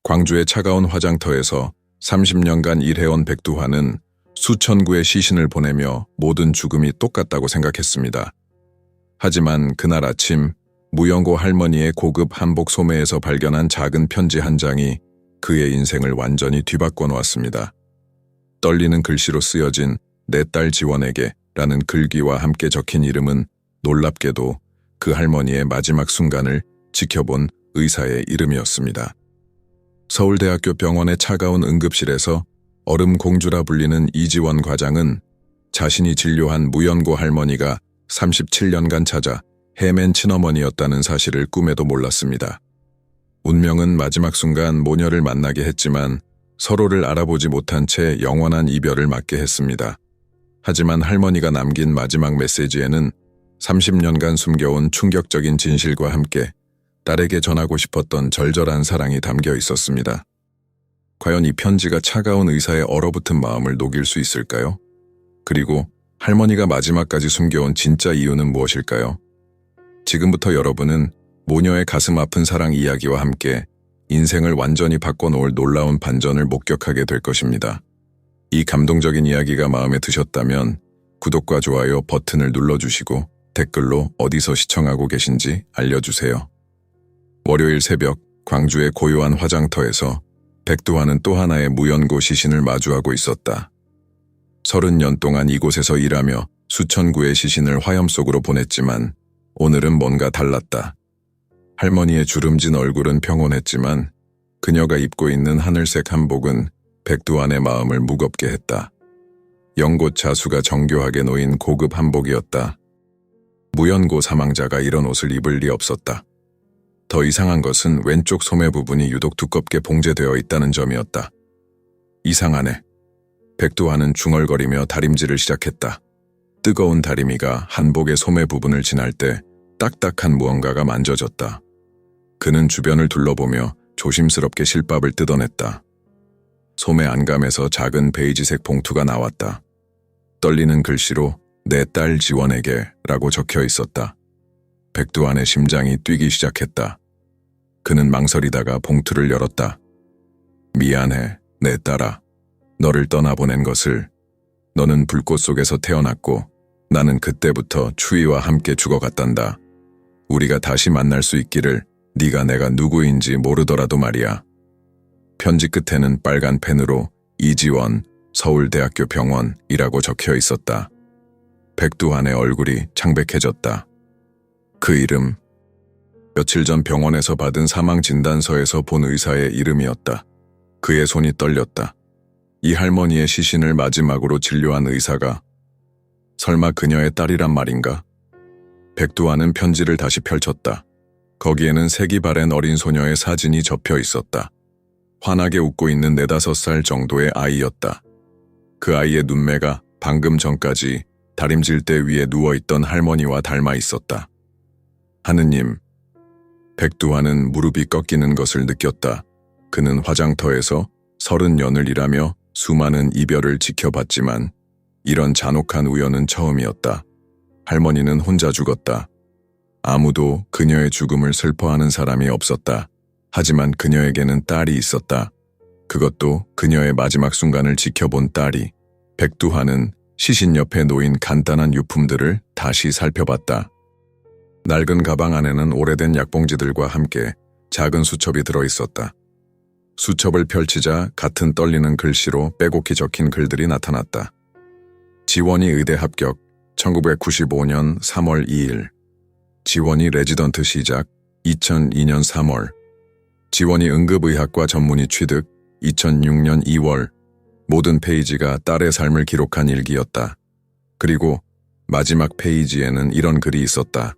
광주의 차가운 화장터에서 30년간 일해온 백두환은 수천 구의 시신을 보내며 모든 죽음이 똑같다고 생각했습니다. 하지만 그날 아침 무연고 할머니의 고급 한복 소매에서 발견한 작은 편지 한 장이 그의 인생을 완전히 뒤바꿔 놓았습니다. 떨리는 글씨로 쓰여진 내 딸 지원에게 라는 글귀와 함께 적힌 이름은 놀랍게도 그 할머니의 마지막 순간을 지켜본 의사의 이름이었습니다. 서울대학교 병원의 차가운 응급실에서 얼음 공주라 불리는 이지원 과장은 자신이 진료한 무연고 할머니가 37년간 찾아 헤맨 친어머니였다는 사실을 꿈에도 몰랐습니다. 운명은 마지막 순간 모녀를 만나게 했지만 서로를 알아보지 못한 채 영원한 이별을 맞게 했습니다. 하지만 할머니가 남긴 마지막 메시지에는 30년간 숨겨온 충격적인 진실과 함께 딸에게 전하고 싶었던 절절한 사랑이 담겨 있었습니다. 과연 이 편지가 차가운 의사의 얼어붙은 마음을 녹일 수 있을까요? 그리고 할머니가 마지막까지 숨겨온 진짜 이유는 무엇일까요? 지금부터 여러분은 모녀의 가슴 아픈 사랑 이야기와 함께 인생을 완전히 바꿔놓을 놀라운 반전을 목격하게 될 것입니다. 이 감동적인 이야기가 마음에 드셨다면 구독과 좋아요 버튼을 눌러주시고 댓글로 어디서 시청하고 계신지 알려주세요. 월요일 새벽 광주의 고요한 화장터에서 백두환은 또 하나의 무연고 시신을 마주하고 있었다. 30년 동안 이곳에서 일하며 수천 구의 시신을 화염 속으로 보냈지만 오늘은 뭔가 달랐다. 할머니의 주름진 얼굴은 평온했지만 그녀가 입고 있는 하늘색 한복은 백두환의 마음을 무겁게 했다. 연꽃 자수가 정교하게 놓인 고급 한복이었다. 무연고 사망자가 이런 옷을 입을 리 없었다. 더 이상한 것은 왼쪽 소매 부분이 유독 두껍게 봉제되어 있다는 점이었다. 이상하네. 백두환은 중얼거리며 다림질을 시작했다. 뜨거운 다리미가 한복의 소매 부분을 지날 때 딱딱한 무언가가 만져졌다. 그는 주변을 둘러보며 조심스럽게 실밥을 뜯어냈다. 소매 안감에서 작은 베이지색 봉투가 나왔다. 떨리는 글씨로 내 딸 지원에게 라고 적혀 있었다. 백두환의 심장이 뛰기 시작했다. 그는 망설이다가 봉투를 열었다. 미안해, 내 딸아. 너를 떠나보낸 것을. 너는 불꽃 속에서 태어났고 나는 그때부터 추위와 함께 죽어갔단다. 우리가 다시 만날 수 있기를 네가 내가 누구인지 모르더라도 말이야. 편지 끝에는 빨간 펜으로 이지원, 서울대학교 병원이라고 적혀 있었다. 백두환의 얼굴이 창백해졌다. 그 이름, 며칠 전 병원에서 받은 사망 진단서에서 본 의사의 이름이었다. 그의 손이 떨렸다. 이 할머니의 시신을 마지막으로 진료한 의사가 설마 그녀의 딸이란 말인가? 백두환은 편지를 다시 펼쳤다. 거기에는 색이 바랜 어린 소녀의 사진이 접혀 있었다. 환하게 웃고 있는 4~5살 정도의 아이였다. 그 아이의 눈매가 방금 전까지 다림질대 위에 누워있던 할머니와 닮아 있었다. 하느님, 백두환은 무릎이 꺾이는 것을 느꼈다. 그는 화장터에서 30년을 일하며 수많은 이별을 지켜봤지만 이런 잔혹한 우연은 처음이었다. 할머니는 혼자 죽었다. 아무도 그녀의 죽음을 슬퍼하는 사람이 없었다. 하지만 그녀에게는 딸이 있었다. 그것도 그녀의 마지막 순간을 지켜본 딸이. 백두환은 시신 옆에 놓인 간단한 유품들을 다시 살펴봤다. 낡은 가방 안에는 오래된 약봉지들과 함께 작은 수첩이 들어있었다. 수첩을 펼치자 같은 떨리는 글씨로 빼곡히 적힌 글들이 나타났다. 지원이 의대 합격, 1995년 3월 2일. 지원이 레지던트 시작, 2002년 3월. 지원이 응급의학과 전문의 취득, 2006년 2월. 모든 페이지가 딸의 삶을 기록한 일기였다. 그리고 마지막 페이지에는 이런 글이 있었다.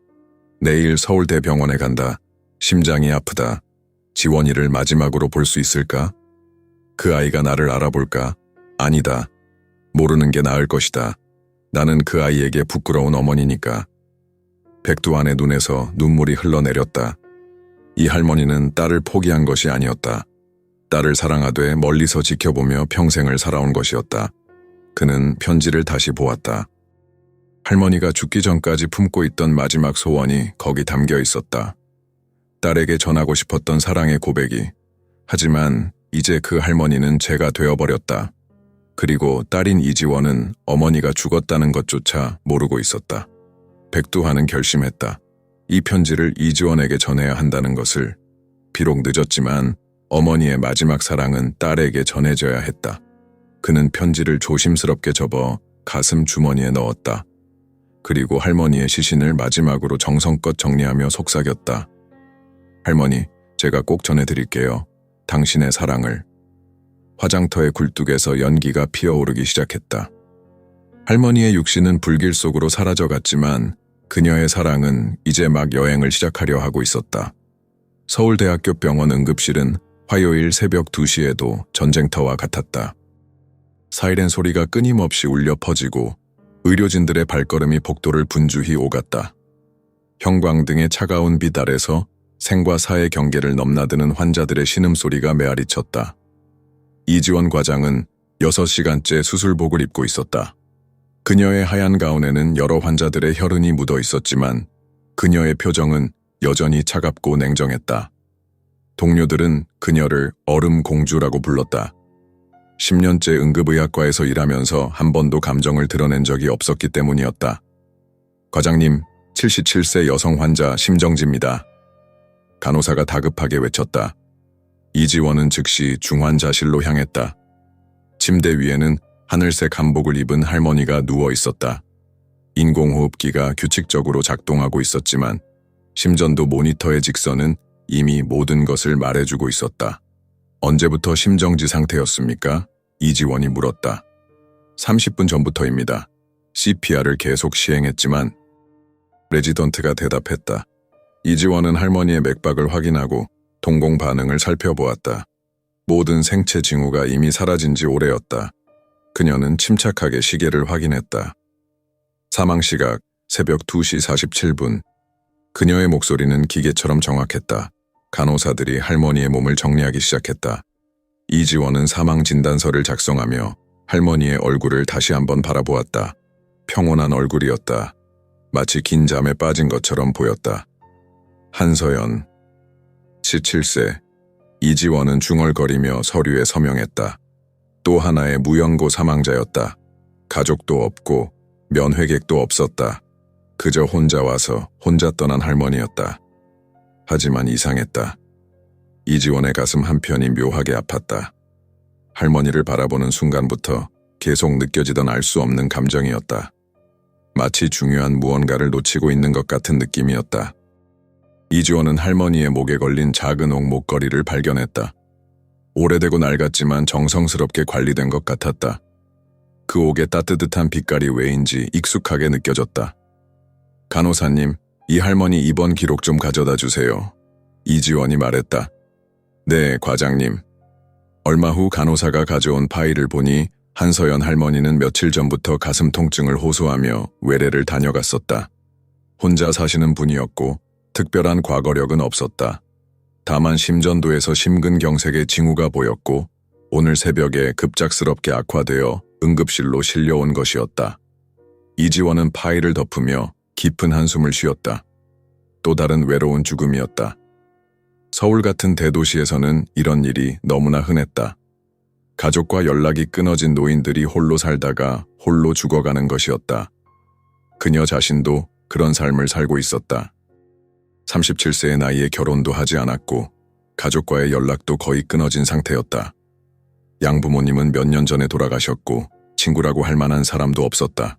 내일 서울대병원에 간다. 심장이 아프다. 지원이를 마지막으로 볼 수 있을까? 그 아이가 나를 알아볼까? 아니다. 모르는 게 나을 것이다. 나는 그 아이에게 부끄러운 어머니니까. 백두환의 눈에서 눈물이 흘러내렸다. 이 할머니는 딸을 포기한 것이 아니었다. 딸을 사랑하되 멀리서 지켜보며 평생을 살아온 것이었다. 그는 편지를 다시 보았다. 할머니가 죽기 전까지 품고 있던 마지막 소원이 거기 담겨 있었다. 딸에게 전하고 싶었던 사랑의 고백이 하지만 이제 그 할머니는 제가 되어버렸다. 그리고 딸인 이지원은 어머니가 죽었다는 것조차 모르고 있었다. 백두환은 결심했다. 이 편지를 이지원에게 전해야 한다는 것을. 비록 늦었지만 어머니의 마지막 사랑은 딸에게 전해져야 했다. 그는 편지를 조심스럽게 접어 가슴 주머니에 넣었다. 그리고 할머니의 시신을 마지막으로 정성껏 정리하며 속삭였다. 할머니, 제가 꼭 전해드릴게요. 당신의 사랑을. 화장터의 굴뚝에서 연기가 피어오르기 시작했다. 할머니의 육신은 불길 속으로 사라져갔지만 그녀의 사랑은 이제 막 여행을 시작하려 하고 있었다. 서울대학교 병원 응급실은 화요일 새벽 2시에도 전쟁터와 같았다. 사이렌 소리가 끊임없이 울려 퍼지고 의료진들의 발걸음이 복도를 분주히 오갔다. 형광등의 차가운 빛 아래서 생과 사의 경계를 넘나드는 환자들의 신음소리가 메아리쳤다. 이지원 과장은 6시간째 수술복을 입고 있었다. 그녀의 하얀 가운에는 여러 환자들의 혈흔이 묻어 있었지만 그녀의 표정은 여전히 차갑고 냉정했다. 동료들은 그녀를 얼음 공주라고 불렀다. 10년째 응급의학과에서 일하면서 한 번도 감정을 드러낸 적이 없었기 때문이었다. 과장님, 77세 여성 환자 심정지입니다. 간호사가 다급하게 외쳤다. 이지원은 즉시 중환자실로 향했다. 침대 위에는 하늘색 한복을 입은 할머니가 누워 있었다. 인공호흡기가 규칙적으로 작동하고 있었지만 심전도 모니터의 직선은 이미 모든 것을 말해주고 있었다. 언제부터 심정지 상태였습니까? 이지원이 물었다. 30분 전부터입니다. CPR을 계속 시행했지만 레지던트가 대답했다. 이지원은 할머니의 맥박을 확인하고 동공 반응을 살펴보았다. 모든 생체 징후가 이미 사라진 지 오래였다. 그녀는 침착하게 시계를 확인했다. 사망 시각 새벽 2시 47분. 그녀의 목소리는 기계처럼 정확했다. 간호사들이 할머니의 몸을 정리하기 시작했다. 이지원은 사망 진단서를 작성하며 할머니의 얼굴을 다시 한번 바라보았다. 평온한 얼굴이었다. 마치 긴 잠에 빠진 것처럼 보였다. 한서연, 17세. 이지원은 중얼거리며 서류에 서명했다. 또 하나의 무연고 사망자였다. 가족도 없고 면회객도 없었다. 그저 혼자 와서 혼자 떠난 할머니였다. 하지만 이상했다. 이지원의 가슴 한편이 묘하게 아팠다. 할머니를 바라보는 순간부터 계속 느껴지던 알 수 없는 감정이었다. 마치 중요한 무언가를 놓치고 있는 것 같은 느낌이었다. 이지원은 할머니의 목에 걸린 작은 옥 목걸이를 발견했다. 오래되고 낡았지만 정성스럽게 관리된 것 같았다. 그 옥의 따뜻한 빛깔이 왜인지 익숙하게 느껴졌다. 간호사님, 이 할머니 입원 기록 좀 가져다 주세요. 이지원이 말했다. 네, 과장님. 얼마 후 간호사가 가져온 파일을 보니 한서연 할머니는 며칠 전부터 가슴 통증을 호소하며 외래를 다녀갔었다. 혼자 사시는 분이었고 특별한 과거력은 없었다. 다만 심전도에서 심근경색의 징후가 보였고 오늘 새벽에 급작스럽게 악화되어 응급실로 실려온 것이었다. 이지원은 파일을 덮으며 깊은 한숨을 쉬었다. 또 다른 외로운 죽음이었다. 서울 같은 대도시에서는 이런 일이 너무나 흔했다. 가족과 연락이 끊어진 노인들이 홀로 살다가 홀로 죽어가는 것이었다. 그녀 자신도 그런 삶을 살고 있었다. 37세의 나이에 결혼도 하지 않았고 가족과의 연락도 거의 끊어진 상태였다. 양부모님은 몇 년 전에 돌아가셨고 친구라고 할 만한 사람도 없었다.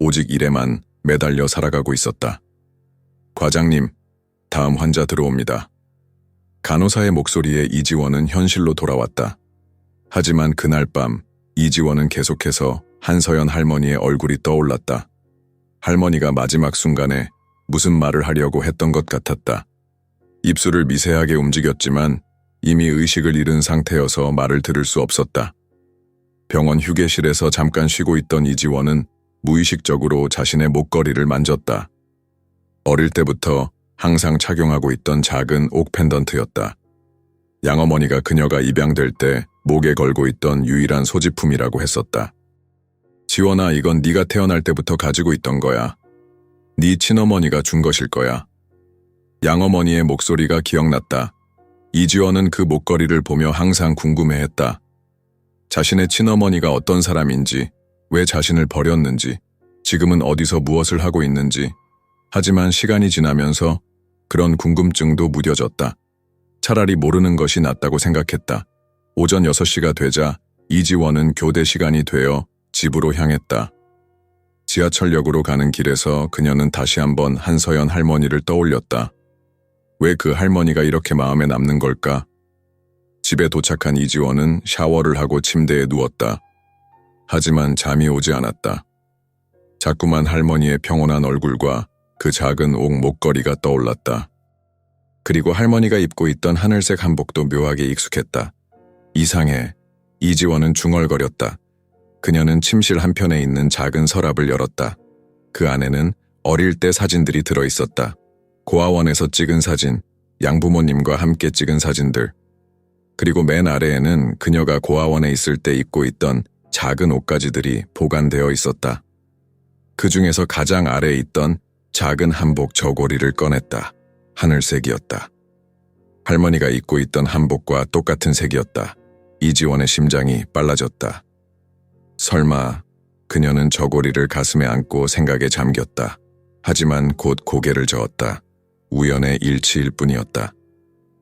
오직 일에만 매달려 살아가고 있었다. 과장님, 다음 환자 들어옵니다. 간호사의 목소리에 이지원은 현실로 돌아왔다. 하지만 그날 밤 이지원은 계속해서 한서연 할머니의 얼굴이 떠올랐다. 할머니가 마지막 순간에 무슨 말을 하려고 했던 것 같았다. 입술을 미세하게 움직였지만 이미 의식을 잃은 상태여서 말을 들을 수 없었다. 병원 휴게실에서 잠깐 쉬고 있던 이지원은 무의식적으로 자신의 목걸이를 만졌다. 어릴 때부터 항상 착용하고 있던 작은 옥 펜던트였다. 양어머니가 그녀가 입양될 때 목에 걸고 있던 유일한 소지품이라고 했었다. 지원아, 이건 네가 태어날 때부터 가지고 있던 거야. 네 친어머니가 준 것일 거야. 양어머니의 목소리가 기억났다. 이지원은 그 목걸이를 보며 항상 궁금해했다. 자신의 친어머니가 어떤 사람인지, 왜 자신을 버렸는지, 지금은 어디서 무엇을 하고 있는지. 하지만 시간이 지나면서 그런 궁금증도 무뎌졌다. 차라리 모르는 것이 낫다고 생각했다. 오전 6시가 되자 이지원은 교대 시간이 되어 집으로 향했다. 지하철역으로 가는 길에서 그녀는 다시 한번 한서연 할머니를 떠올렸다. 왜 그 할머니가 이렇게 마음에 남는 걸까? 집에 도착한 이지원은 샤워를 하고 침대에 누웠다. 하지만 잠이 오지 않았다. 자꾸만 할머니의 평온한 얼굴과 그 작은 옥 목걸이가 떠올랐다. 그리고 할머니가 입고 있던 하늘색 한복도 묘하게 익숙했다. 이상해. 이지원은 중얼거렸다. 그녀는 침실 한편에 있는 작은 서랍을 열었다. 그 안에는 어릴 때 사진들이 들어있었다. 고아원에서 찍은 사진, 양부모님과 함께 찍은 사진들. 그리고 맨 아래에는 그녀가 고아원에 있을 때 입고 있던 작은 옷가지들이 보관되어 있었다. 그 중에서 가장 아래에 있던 작은 한복 저고리를 꺼냈다. 하늘색이었다. 할머니가 입고 있던 한복과 똑같은 색이었다. 이지원의 심장이 빨라졌다. 설마 그녀는 저고리를 가슴에 안고 생각에 잠겼다. 하지만 곧 고개를 저었다. 우연의 일치일 뿐이었다.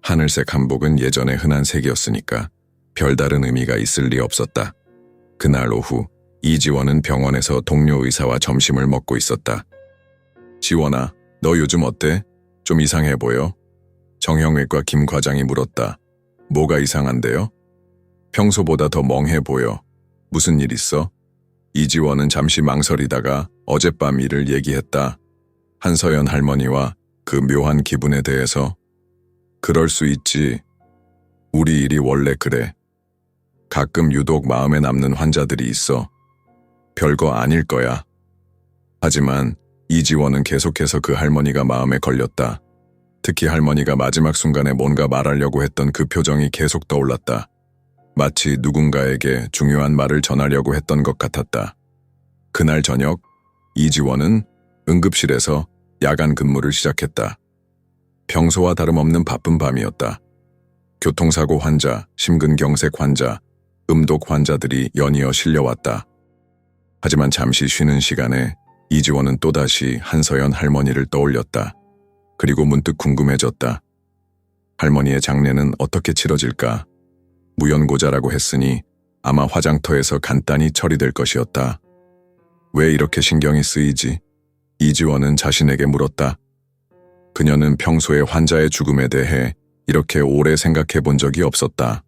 하늘색 한복은 예전의 흔한 색이었으니까 별다른 의미가 있을 리 없었다. 그날 오후 이지원은 병원에서 동료 의사와 점심을 먹고 있었다. 지원아, 너 요즘 어때? 좀 이상해 보여? 정형외과 김 과장이 물었다. 뭐가 이상한데요? 평소보다 더 멍해 보여. 무슨 일 있어? 이지원은 잠시 망설이다가 어젯밤 일을 얘기했다. 한서연 할머니와 그 묘한 기분에 대해서. 그럴 수 있지. 우리 일이 원래 그래. 가끔 유독 마음에 남는 환자들이 있어. 별거 아닐 거야. 하지만 이지원은 계속해서 그 할머니가 마음에 걸렸다. 특히 할머니가 마지막 순간에 뭔가 말하려고 했던 그 표정이 계속 떠올랐다. 마치 누군가에게 중요한 말을 전하려고 했던 것 같았다. 그날 저녁, 이지원은 응급실에서 야간 근무를 시작했다. 평소와 다름없는 바쁜 밤이었다. 교통사고 환자, 심근경색 환자, 음독 환자들이 연이어 실려왔다. 하지만 잠시 쉬는 시간에 이지원은 또다시 한서연 할머니를 떠올렸다. 그리고 문득 궁금해졌다. 할머니의 장례는 어떻게 치러질까? 무연고자라고 했으니 아마 화장터에서 간단히 처리될 것이었다. 왜 이렇게 신경이 쓰이지? 이지원은 자신에게 물었다. 그녀는 평소에 환자의 죽음에 대해 이렇게 오래 생각해 본 적이 없었다.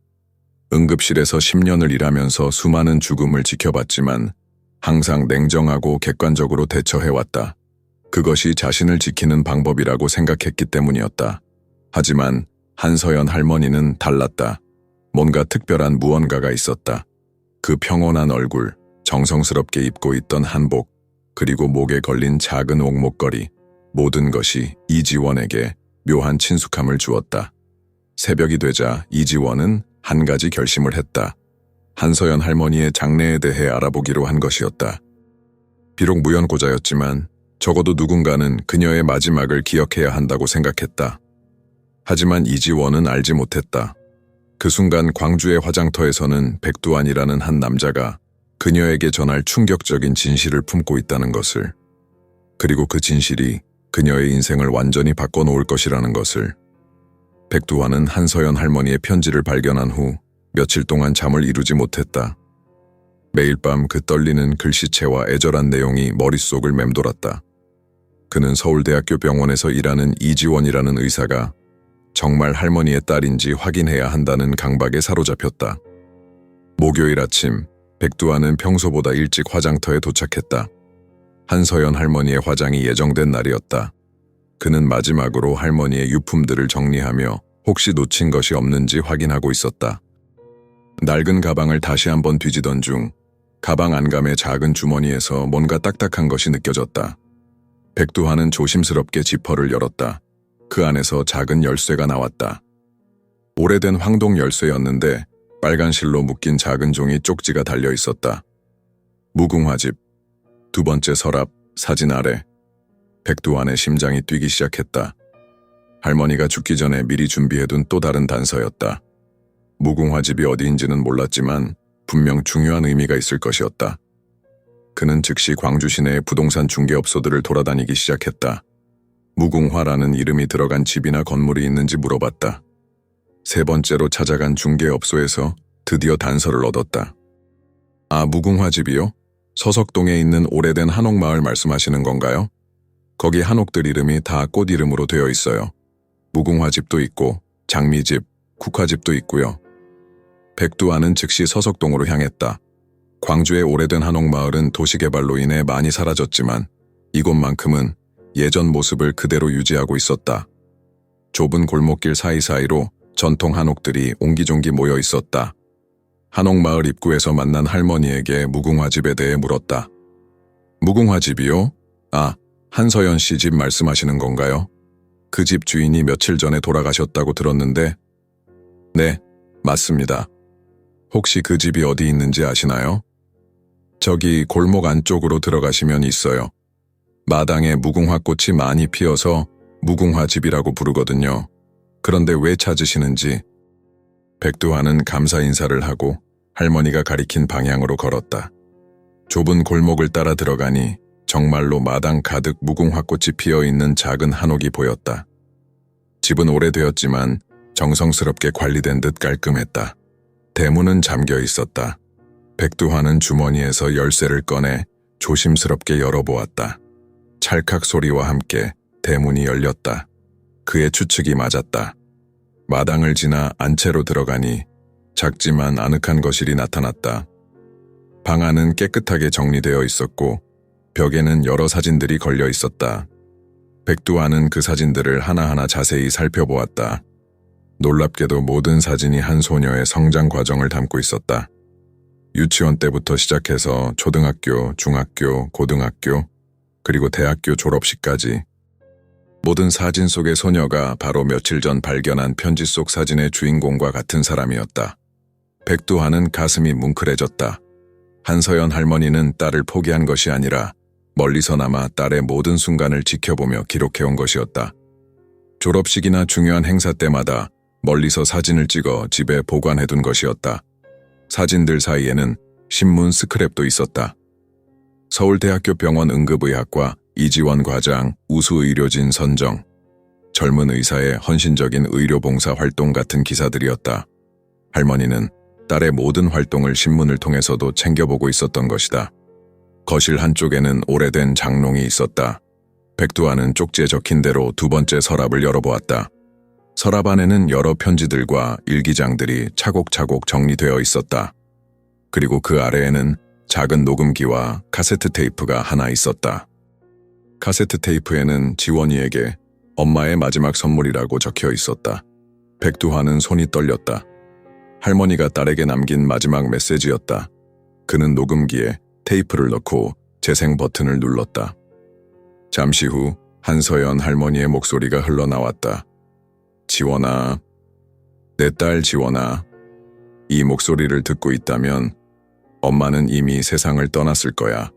응급실에서 10년을 일하면서 수많은 죽음을 지켜봤지만 항상 냉정하고 객관적으로 대처해왔다. 그것이 자신을 지키는 방법이라고 생각했기 때문이었다. 하지만 한서연 할머니는 달랐다. 뭔가 특별한 무언가가 있었다. 그 평온한 얼굴, 정성스럽게 입고 있던 한복, 그리고 목에 걸린 작은 옥목걸이, 모든 것이 이지원에게 묘한 친숙함을 주었다. 새벽이 되자 이지원은 한 가지 결심을 했다. 한서연 할머니의 장래에 대해 알아보기로 한 것이었다. 비록 무연고자였지만 적어도 누군가는 그녀의 마지막을 기억해야 한다고 생각했다. 하지만 이지원은 알지 못했다. 그 순간 광주의 화장터에서는 백두환이라는 한 남자가 그녀에게 전할 충격적인 진실을 품고 있다는 것을, 그리고 그 진실이 그녀의 인생을 완전히 바꿔놓을 것이라는 것을. 백두환은 한서연 할머니의 편지를 발견한 후 며칠 동안 잠을 이루지 못했다. 매일 밤 그 떨리는 글씨체와 애절한 내용이 머릿속을 맴돌았다. 그는 서울대학교 병원에서 일하는 이지원이라는 의사가 정말 할머니의 딸인지 확인해야 한다는 강박에 사로잡혔다. 목요일 아침, 백두환은 평소보다 일찍 화장터에 도착했다. 한서연 할머니의 화장이 예정된 날이었다. 그는 마지막으로 할머니의 유품들을 정리하며 혹시 놓친 것이 없는지 확인하고 있었다. 낡은 가방을 다시 한번 뒤지던 중 가방 안감의 작은 주머니에서 뭔가 딱딱한 것이 느껴졌다. 백두환은 조심스럽게 지퍼를 열었다. 그 안에서 작은 열쇠가 나왔다. 오래된 황동 열쇠였는데 빨간 실로 묶인 작은 종이 쪽지가 달려 있었다. 무궁화집, 두 번째 서랍, 사진 아래. 백두환의 심장이 뛰기 시작했다. 할머니가 죽기 전에 미리 준비해둔 또 다른 단서였다. 무궁화집이 어디인지는 몰랐지만 분명 중요한 의미가 있을 것이었다. 그는 즉시 광주 시내의 부동산 중개업소들을 돌아다니기 시작했다. 무궁화라는 이름이 들어간 집이나 건물이 있는지 물어봤다. 세 번째로 찾아간 중개업소에서 드디어 단서를 얻었다. 아, 무궁화집이요? 서석동에 있는 오래된 한옥마을 말씀하시는 건가요? 거기 한옥들 이름이 다 꽃 이름으로 되어 있어요. 무궁화집도 있고 장미집, 국화집도 있고요. 백두환은 즉시 서석동으로 향했다. 광주의 오래된 한옥마을은 도시개발로 인해 많이 사라졌지만 이곳만큼은 예전 모습을 그대로 유지하고 있었다. 좁은 골목길 사이사이로 전통 한옥들이 옹기종기 모여 있었다. 한옥마을 입구에서 만난 할머니에게 무궁화집에 대해 물었다. 무궁화집이요? 아, 한서연 씨 집 말씀하시는 건가요? 그 집 주인이 며칠 전에 돌아가셨다고 들었는데. 네, 맞습니다. 혹시 그 집이 어디 있는지 아시나요? 저기 골목 안쪽으로 들어가시면 있어요. 마당에 무궁화꽃이 많이 피어서 무궁화집이라고 부르거든요. 그런데 왜 찾으시는지. 백두환은 감사 인사를 하고 할머니가 가리킨 방향으로 걸었다. 좁은 골목을 따라 들어가니 정말로 마당 가득 무궁화꽃이 피어있는 작은 한옥이 보였다. 집은 오래되었지만 정성스럽게 관리된 듯 깔끔했다. 대문은 잠겨 있었다. 백두환은 주머니에서 열쇠를 꺼내 조심스럽게 열어보았다. 찰칵 소리와 함께 대문이 열렸다. 그의 추측이 맞았다. 마당을 지나 안채로 들어가니 작지만 아늑한 거실이 나타났다. 방 안은 깨끗하게 정리되어 있었고 벽에는 여러 사진들이 걸려 있었다. 백두환은 그 사진들을 하나하나 자세히 살펴보았다. 놀랍게도 모든 사진이 한 소녀의 성장 과정을 담고 있었다. 유치원 때부터 시작해서 초등학교, 중학교, 고등학교, 그리고 대학교 졸업식까지. 모든 사진 속의 소녀가 바로 며칠 전 발견한 편지 속 사진의 주인공과 같은 사람이었다. 백두환은 가슴이 뭉클해졌다. 한서연 할머니는 딸을 포기한 것이 아니라 멀리서나마 딸의 모든 순간을 지켜보며 기록해온 것이었다. 졸업식이나 중요한 행사 때마다 멀리서 사진을 찍어 집에 보관해둔 것이었다. 사진들 사이에는 신문 스크랩도 있었다. 서울대학교 병원 응급의학과 이지원 과장 우수 의료진 선정, 젊은 의사의 헌신적인 의료봉사 활동 같은 기사들이었다. 할머니는 딸의 모든 활동을 신문을 통해서도 챙겨보고 있었던 것이다. 거실 한쪽에는 오래된 장롱이 있었다. 백두환은 쪽지에 적힌 대로 두 번째 서랍을 열어보았다. 서랍 안에는 여러 편지들과 일기장들이 차곡차곡 정리되어 있었다. 그리고 그 아래에는 작은 녹음기와 카세트 테이프가 하나 있었다. 카세트 테이프에는 지원이에게 엄마의 마지막 선물이라고 적혀 있었다. 백두환은 손이 떨렸다. 할머니가 딸에게 남긴 마지막 메시지였다. 그는 녹음기에 테이프를 넣고 재생 버튼을 눌렀다. 잠시 후 한서연 할머니의 목소리가 흘러나왔다. 지원아, 내 딸 지원아, 이 목소리를 듣고 있다면 엄마는 이미 세상을 떠났을 거야.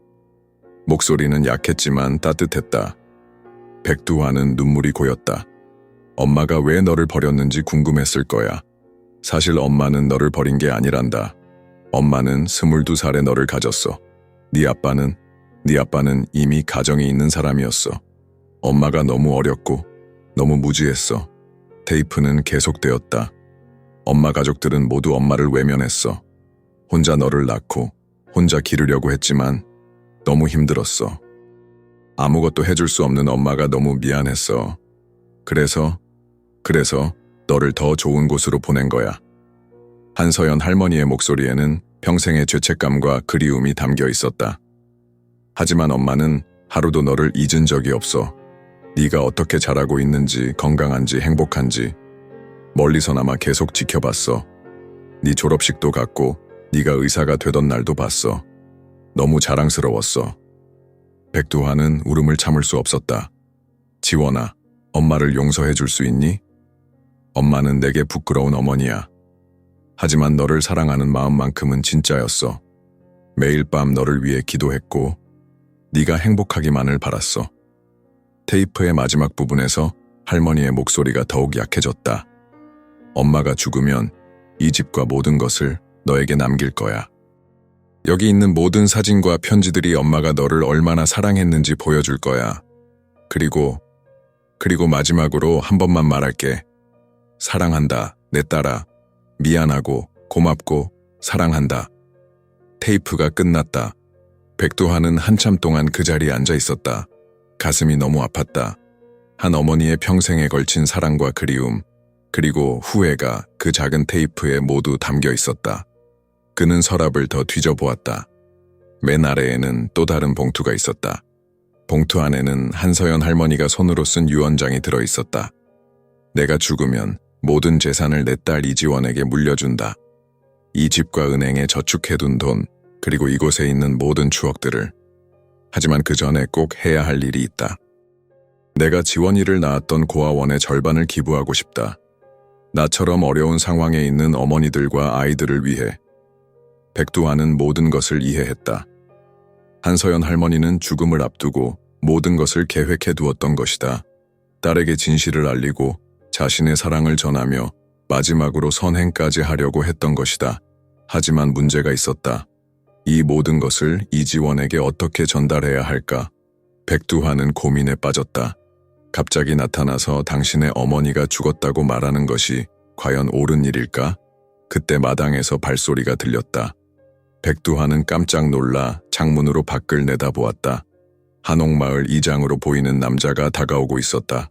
목소리는 약했지만 따뜻했다. 백두환은 눈물이 고였다. 엄마가 왜 너를 버렸는지 궁금했을 거야. 사실 엄마는 너를 버린 게 아니란다. 엄마는 22살에 너를 가졌어. 네 아빠는 이미 가정이 있는 사람이었어. 엄마가 너무 어렸고 너무 무지했어. 테이프는 계속되었다. 엄마 가족들은 모두 엄마를 외면했어. 혼자 너를 낳고 혼자 기르려고 했지만 너무 힘들었어. 아무것도 해줄 수 없는 엄마가 너무 미안했어. 그래서 너를 더 좋은 곳으로 보낸 거야. 한서연 할머니의 목소리에는 평생의 죄책감과 그리움이 담겨 있었다. 하지만 엄마는 하루도 너를 잊은 적이 없어. 네가 어떻게 자라고 있는지, 건강한지, 행복한지 멀리서나마 계속 지켜봤어. 네 졸업식도 갔고 네가 의사가 되던 날도 봤어. 너무 자랑스러웠어. 백두환은 울음을 참을 수 없었다. 지원아, 엄마를 용서해 줄 수 있니? 엄마는 내게 부끄러운 어머니야. 하지만 너를 사랑하는 마음만큼은 진짜였어. 매일 밤 너를 위해 기도했고 네가 행복하기만을 바랐어. 테이프의 마지막 부분에서 할머니의 목소리가 더욱 약해졌다. 엄마가 죽으면 이 집과 모든 것을 너에게 남길 거야. 여기 있는 모든 사진과 편지들이 엄마가 너를 얼마나 사랑했는지 보여줄 거야. 그리고 마지막으로 한 번만 말할게. 사랑한다, 내 딸아. 미안하고 고맙고 사랑한다. 테이프가 끝났다. 백두환은 한참 동안 그 자리에 앉아 있었다. 가슴이 너무 아팠다. 한 어머니의 평생에 걸친 사랑과 그리움, 그리고 후회가 그 작은 테이프에 모두 담겨 있었다. 그는 서랍을 더 뒤져보았다. 맨 아래에는 또 다른 봉투가 있었다. 봉투 안에는 한서연 할머니가 손으로 쓴 유언장이 들어 있었다. 내가 죽으면 모든 재산을 내 딸 이지원에게 물려준다. 이 집과 은행에 저축해둔 돈, 그리고 이곳에 있는 모든 추억들을. 하지만 그 전에 꼭 해야 할 일이 있다. 내가 지원이를 낳았던 고아원의 절반을 기부하고 싶다. 나처럼 어려운 상황에 있는 어머니들과 아이들을 위해. 백두환은 모든 것을 이해했다. 한서연 할머니는 죽음을 앞두고 모든 것을 계획해 두었던 것이다. 딸에게 진실을 알리고 자신의 사랑을 전하며 마지막으로 선행까지 하려고 했던 것이다. 하지만 문제가 있었다. 이 모든 것을 이지원에게 어떻게 전달해야 할까? 백두환은 고민에 빠졌다. 갑자기 나타나서 당신의 어머니가 죽었다고 말하는 것이 과연 옳은 일일까? 그때 마당에서 발소리가 들렸다. 백두환은 깜짝 놀라 창문으로 밖을 내다보았다. 한옥마을 이장으로 보이는 남자가 다가오고 있었다.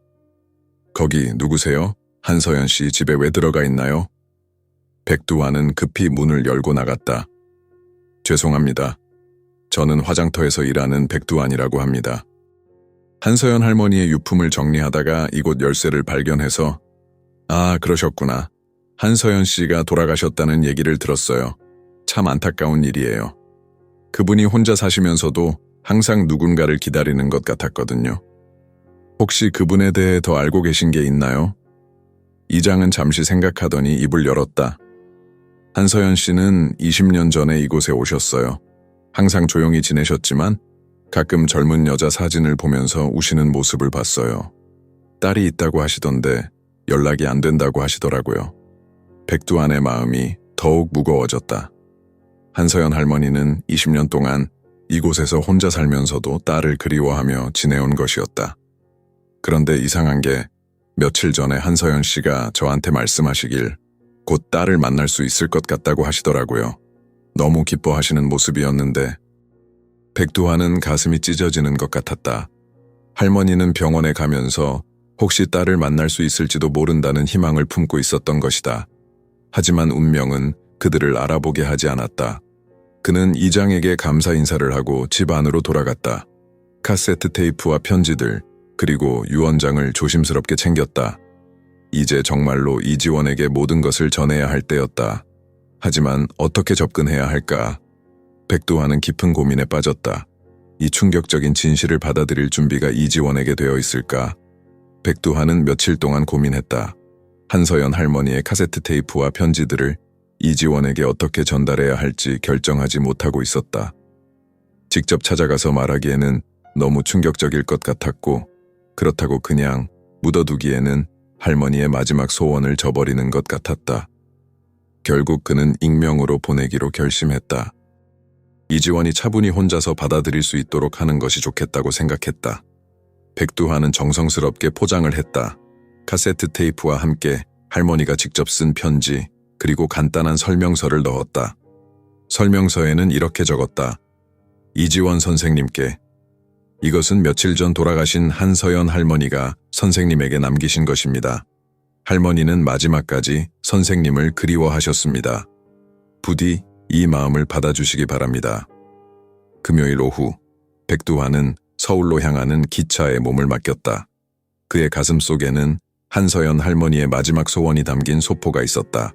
거기 누구세요? 한서연 씨 집에 왜 들어가 있나요? 백두환은 급히 문을 열고 나갔다. 죄송합니다. 저는 화장터에서 일하는 백두환이라고 합니다. 한서연 할머니의 유품을 정리하다가 이곳 열쇠를 발견해서 아, 그러셨구나. 한서연 씨가 돌아가셨다는 얘기를 들었어요. 참 안타까운 일이에요. 그분이 혼자 사시면서도 항상 누군가를 기다리는 것 같았거든요. 혹시 그분에 대해 더 알고 계신 게 있나요? 이장은 잠시 생각하더니 입을 열었다. 한서연 씨는 20년 전에 이곳에 오셨어요. 항상 조용히 지내셨지만 가끔 젊은 여자 사진을 보면서 우시는 모습을 봤어요. 딸이 있다고 하시던데 연락이 안 된다고 하시더라고요. 백두환의 마음이 더욱 무거워졌다. 한서연 할머니는 20년 동안 이곳에서 혼자 살면서도 딸을 그리워하며 지내온 것이었다. 그런데 이상한 게 며칠 전에 한서연 씨가 저한테 말씀하시길 곧 딸을 만날 수 있을 것 같다고 하시더라고요. 너무 기뻐하시는 모습이었는데 백두환은 가슴이 찢어지는 것 같았다. 할머니는 병원에 가면서 혹시 딸을 만날 수 있을지도 모른다는 희망을 품고 있었던 것이다. 하지만 운명은 그들을 알아보게 하지 않았다. 그는 이장에게 감사 인사를 하고 집 안으로 돌아갔다. 카세트 테이프와 편지들, 그리고 유언장을 조심스럽게 챙겼다. 이제 정말로 이지원에게 모든 것을 전해야 할 때였다. 하지만 어떻게 접근해야 할까? 백두환은 깊은 고민에 빠졌다. 이 충격적인 진실을 받아들일 준비가 이지원에게 되어 있을까? 백두환은 며칠 동안 고민했다. 한서연 할머니의 카세트 테이프와 편지들을 이지원에게 어떻게 전달해야 할지 결정하지 못하고 있었다. 직접 찾아가서 말하기에는 너무 충격적일 것 같았고, 그렇다고 그냥 묻어두기에는 할머니의 마지막 소원을 저버리는 것 같았다. 결국 그는 익명으로 보내기로 결심했다. 이지원이 차분히 혼자서 받아들일 수 있도록 하는 것이 좋겠다고 생각했다. 백두환은 정성스럽게 포장을 했다. 카세트 테이프와 함께 할머니가 직접 쓴 편지, 그리고 간단한 설명서를 넣었다. 설명서에는 이렇게 적었다. 이지원 선생님께. 이것은 며칠 전 돌아가신 한서연 할머니가 선생님에게 남기신 것입니다. 할머니는 마지막까지 선생님을 그리워하셨습니다. 부디 이 마음을 받아주시기 바랍니다. 금요일 오후, 백두환은 서울로 향하는 기차에 몸을 맡겼다. 그의 가슴 속에는 한서연 할머니의 마지막 소원이 담긴 소포가 있었다.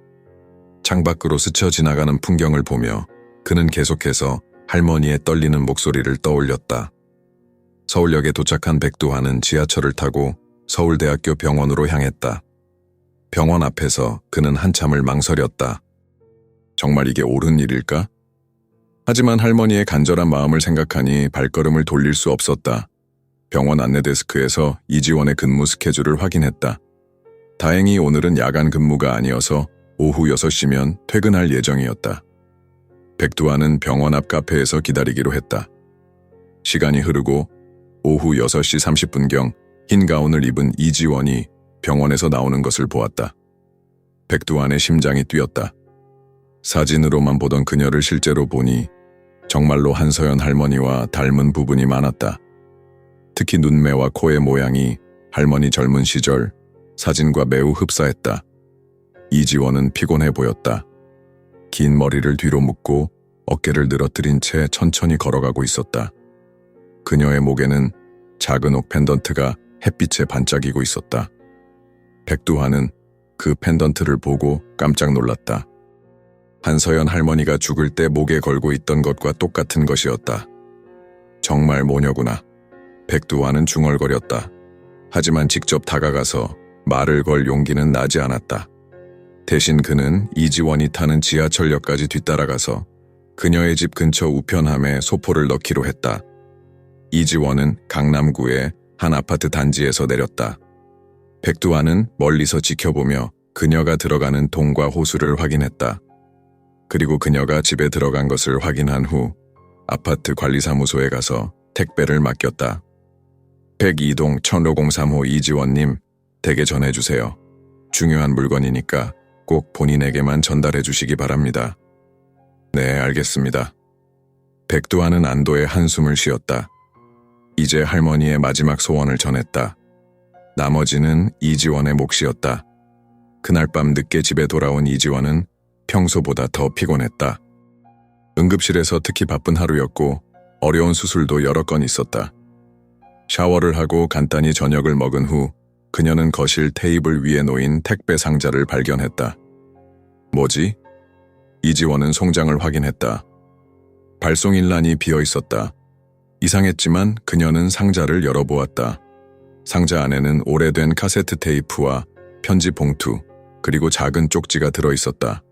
창밖으로 스쳐 지나가는 풍경을 보며 그는 계속해서 할머니의 떨리는 목소리를 떠올렸다. 서울역에 도착한 백두환은 지하철을 타고 서울대학교 병원으로 향했다. 병원 앞에서 그는 한참을 망설였다. 정말 이게 옳은 일일까? 하지만 할머니의 간절한 마음을 생각하니 발걸음을 돌릴 수 없었다. 병원 안내데스크에서 이지원의 근무 스케줄을 확인했다. 다행히 오늘은 야간 근무가 아니어서 오후 6시면 퇴근할 예정이었다. 백두환은 병원 앞 카페에서 기다리기로 했다. 시간이 흐르고 오후 6시 30분경 흰 가운을 입은 이지원이 병원에서 나오는 것을 보았다. 백두환의 심장이 뛰었다. 사진으로만 보던 그녀를 실제로 보니 정말로 한서연 할머니와 닮은 부분이 많았다. 특히 눈매와 코의 모양이 할머니 젊은 시절 사진과 매우 흡사했다. 이지원은 피곤해 보였다. 긴 머리를 뒤로 묶고 어깨를 늘어뜨린 채 천천히 걸어가고 있었다. 그녀의 목에는 작은 옥 펜던트가 햇빛에 반짝이고 있었다. 백두환은 그 펜던트를 보고 깜짝 놀랐다. 한서연 할머니가 죽을 때 목에 걸고 있던 것과 똑같은 것이었다. 정말 모녀구나. 백두환은 중얼거렸다. 하지만 직접 다가가서 말을 걸 용기는 나지 않았다. 대신 그는 이지원이 타는 지하철역까지 뒤따라가서 그녀의 집 근처 우편함에 소포를 넣기로 했다. 이지원은 강남구의 한 아파트 단지에서 내렸다. 백두환은 멀리서 지켜보며 그녀가 들어가는 통과 호수를 확인했다. 그리고 그녀가 집에 들어간 것을 확인한 후 아파트 관리사무소에 가서 택배를 맡겼다. 102동 1053호 이지원님, 댁에 전해주세요. 중요한 물건이니까 꼭 본인에게만 전달해 주시기 바랍니다. 네, 알겠습니다. 백두환은 안도의 한숨을 쉬었다. 이제 할머니의 마지막 소원을 전했다. 나머지는 이지원의 몫이었다. 그날 밤 늦게 집에 돌아온 이지원은 평소보다 더 피곤했다. 응급실에서 특히 바쁜 하루였고 어려운 수술도 여러 건 있었다. 샤워를 하고 간단히 저녁을 먹은 후 그녀는 거실 테이블 위에 놓인 택배 상자를 발견했다. 뭐지? 이지원은 송장을 확인했다. 발송일란이 비어 있었다. 이상했지만 그녀는 상자를 열어보았다. 상자 안에는 오래된 카세트 테이프와 편지 봉투, 그리고 작은 쪽지가 들어있었다.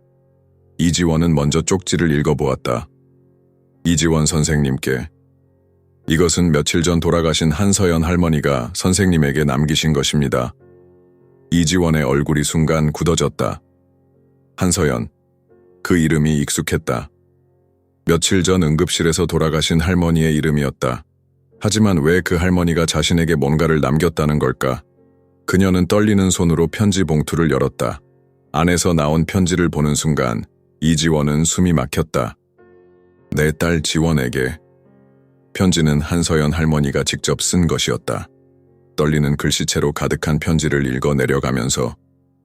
이지원은 먼저 쪽지를 읽어보았다. 이지원 선생님께, 이것은 며칠 전 돌아가신 한서연 할머니가 선생님에게 남기신 것입니다. 이지원의 얼굴이 순간 굳어졌다. 한서연, 그 이름이 익숙했다. 며칠 전 응급실에서 돌아가신 할머니의 이름이었다. 하지만 왜 그 할머니가 자신에게 뭔가를 남겼다는 걸까? 그녀는 떨리는 손으로 편지 봉투를 열었다. 안에서 나온 편지를 보는 순간 이지원은 숨이 막혔다. 내 딸 지원에게. 편지는 한서연 할머니가 직접 쓴 것이었다. 떨리는 글씨체로 가득한 편지를 읽어 내려가면서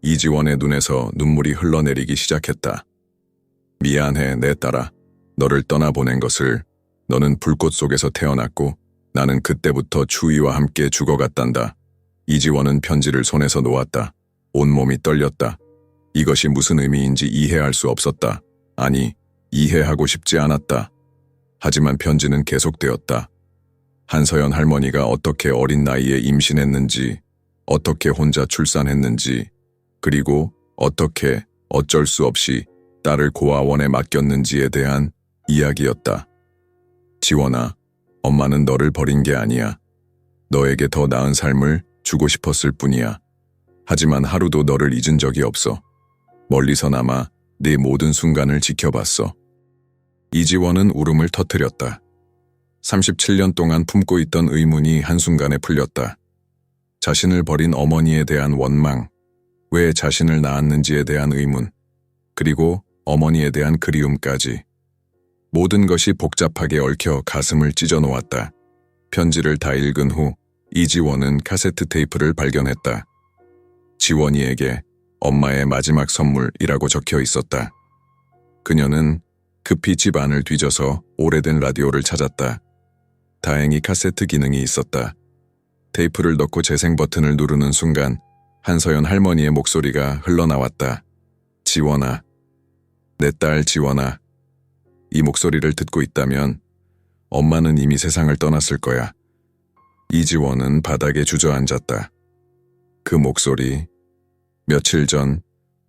이지원의 눈에서 눈물이 흘러내리기 시작했다. 미안해, 내 딸아. 너를 떠나보낸 것을. 너는 불꽃 속에서 태어났고 나는 그때부터 추위와 함께 죽어갔단다. 이지원은 편지를 손에서 놓았다. 온몸이 떨렸다. 이것이 무슨 의미인지 이해할 수 없었다. 아니, 이해하고 싶지 않았다. 하지만 편지는 계속되었다. 한서연 할머니가 어떻게 어린 나이에 임신했는지, 어떻게 혼자 출산했는지, 그리고 어떻게 어쩔 수 없이 딸을 고아원에 맡겼는지에 대한 이야기였다. 지원아, 엄마는 너를 버린 게 아니야. 너에게 더 나은 삶을 주고 싶었을 뿐이야. 하지만 하루도 너를 잊은 적이 없어. 멀리서나마 네 모든 순간을 지켜봤어. 이지원은 울음을 터뜨렸다. 37년 동안 품고 있던 의문이 한순간에 풀렸다. 자신을 버린 어머니에 대한 원망, 왜 자신을 낳았는지에 대한 의문, 그리고 어머니에 대한 그리움까지. 모든 것이 복잡하게 얽혀 가슴을 찢어 놓았다. 편지를 다 읽은 후 이지원은 카세트 테이프를 발견했다. 지원이에게 엄마의 마지막 선물이라고 적혀 있었다. 그녀는 급히 집 안을 뒤져서 오래된 라디오를 찾았다. 다행히 카세트 기능이 있었다. 테이프를 넣고 재생 버튼을 누르는 순간 한서연 할머니의 목소리가 흘러나왔다. 지원아, 내 딸 지원아. 이 목소리를 듣고 있다면 엄마는 이미 세상을 떠났을 거야. 이지원은 바닥에 주저앉았다. 그 목소리, 며칠 전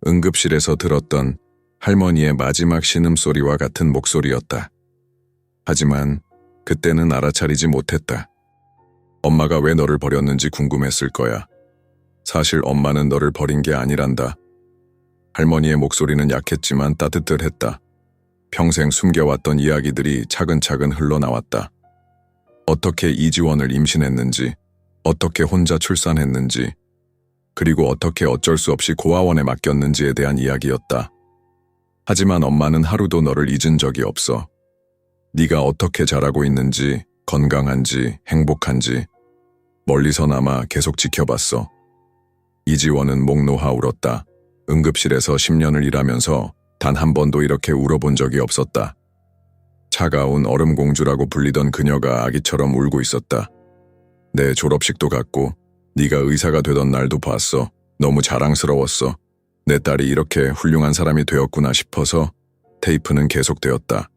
응급실에서 들었던 할머니의 마지막 신음소리와 같은 목소리였다. 하지만 그때는 알아차리지 못했다. 엄마가 왜 너를 버렸는지 궁금했을 거야. 사실 엄마는 너를 버린 게 아니란다. 할머니의 목소리는 약했지만 따뜻했다. 평생 숨겨왔던 이야기들이 차근차근 흘러나왔다. 어떻게 이지원을 임신했는지, 어떻게 혼자 출산했는지, 그리고 어떻게 어쩔 수 없이 고아원에 맡겼는지에 대한 이야기였다. 하지만 엄마는 하루도 너를 잊은 적이 없어. 네가 어떻게 자라고 있는지, 건강한지, 행복한지 멀리서나마 계속 지켜봤어. 이지원은 목 놓아 울었다. 응급실에서 10년을 일하면서 단 한 번도 이렇게 울어본 적이 없었다. 차가운 얼음공주라고 불리던 그녀가 아기처럼 울고 있었다. 내 졸업식도 갔고 네가 의사가 되던 날도 봤어. 너무 자랑스러웠어. 내 딸이 이렇게 훌륭한 사람이 되었구나 싶어서 테이프는 계속되었다.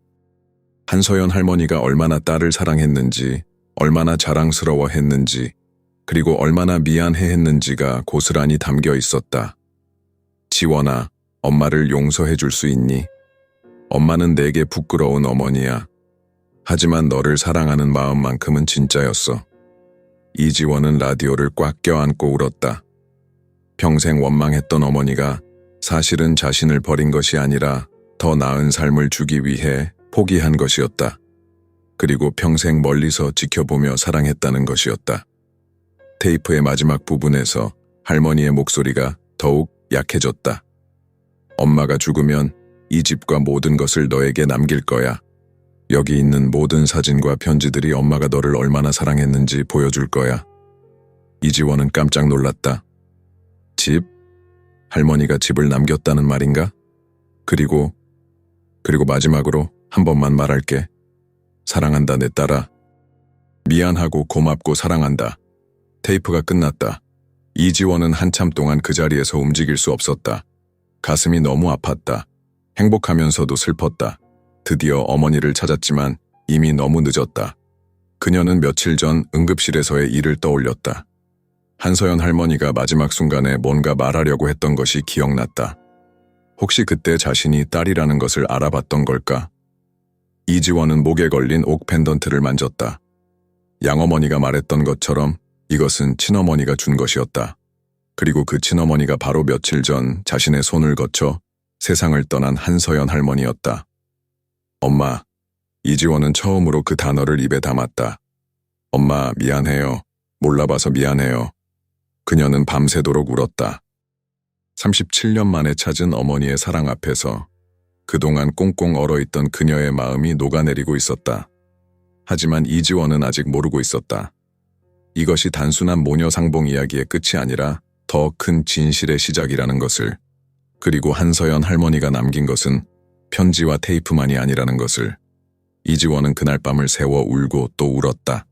한서연 할머니가 얼마나 딸을 사랑했는지, 얼마나 자랑스러워했는지, 그리고 얼마나 미안해했는지가 고스란히 담겨 있었다. 지원아, 엄마를 용서해 줄 수 있니? 엄마는 내게 부끄러운 어머니야. 하지만 너를 사랑하는 마음만큼은 진짜였어. 이지원은 라디오를 꽉 껴안고 울었다. 평생 원망했던 어머니가 사실은 자신을 버린 것이 아니라 더 나은 삶을 주기 위해 포기한 것이었다. 그리고 평생 멀리서 지켜보며 사랑했다는 것이었다. 테이프의 마지막 부분에서 할머니의 목소리가 더욱 약해졌다. 엄마가 죽으면 이 집과 모든 것을 너에게 남길 거야. 여기 있는 모든 사진과 편지들이 엄마가 너를 얼마나 사랑했는지 보여줄 거야. 이지원은 깜짝 놀랐다. 집? 할머니가 집을 남겼다는 말인가? 그리고 마지막으로 한 번만 말할게. 사랑한다, 내 딸아. 미안하고 고맙고 사랑한다. 테이프가 끝났다. 이지원은 한참 동안 그 자리에서 움직일 수 없었다. 가슴이 너무 아팠다. 행복하면서도 슬펐다. 드디어 어머니를 찾았지만 이미 너무 늦었다. 그녀는 며칠 전 응급실에서의 일을 떠올렸다. 한서연 할머니가 마지막 순간에 뭔가 말하려고 했던 것이 기억났다. 혹시 그때 자신이 딸이라는 것을 알아봤던 걸까? 이지원은 목에 걸린 옥 펜던트를 만졌다. 양어머니가 말했던 것처럼 이것은 친어머니가 준 것이었다. 그리고 그 친어머니가 바로 며칠 전 자신의 손을 거쳐 세상을 떠난 한서연 할머니였다. 엄마, 이지원은 처음으로 그 단어를 입에 담았다. 엄마, 미안해요. 몰라봐서 미안해요. 그녀는 밤새도록 울었다. 37년 만에 찾은 어머니의 사랑 앞에서 그동안 꽁꽁 얼어있던 그녀의 마음이 녹아내리고 있었다. 하지만 이지원은 아직 모르고 있었다. 이것이 단순한 모녀상봉 이야기의 끝이 아니라 더 큰 진실의 시작이라는 것을, 그리고 한서연 할머니가 남긴 것은 편지와 테이프만이 아니라는 것을. 이지원은 그날 밤을 새워 울고 또 울었다.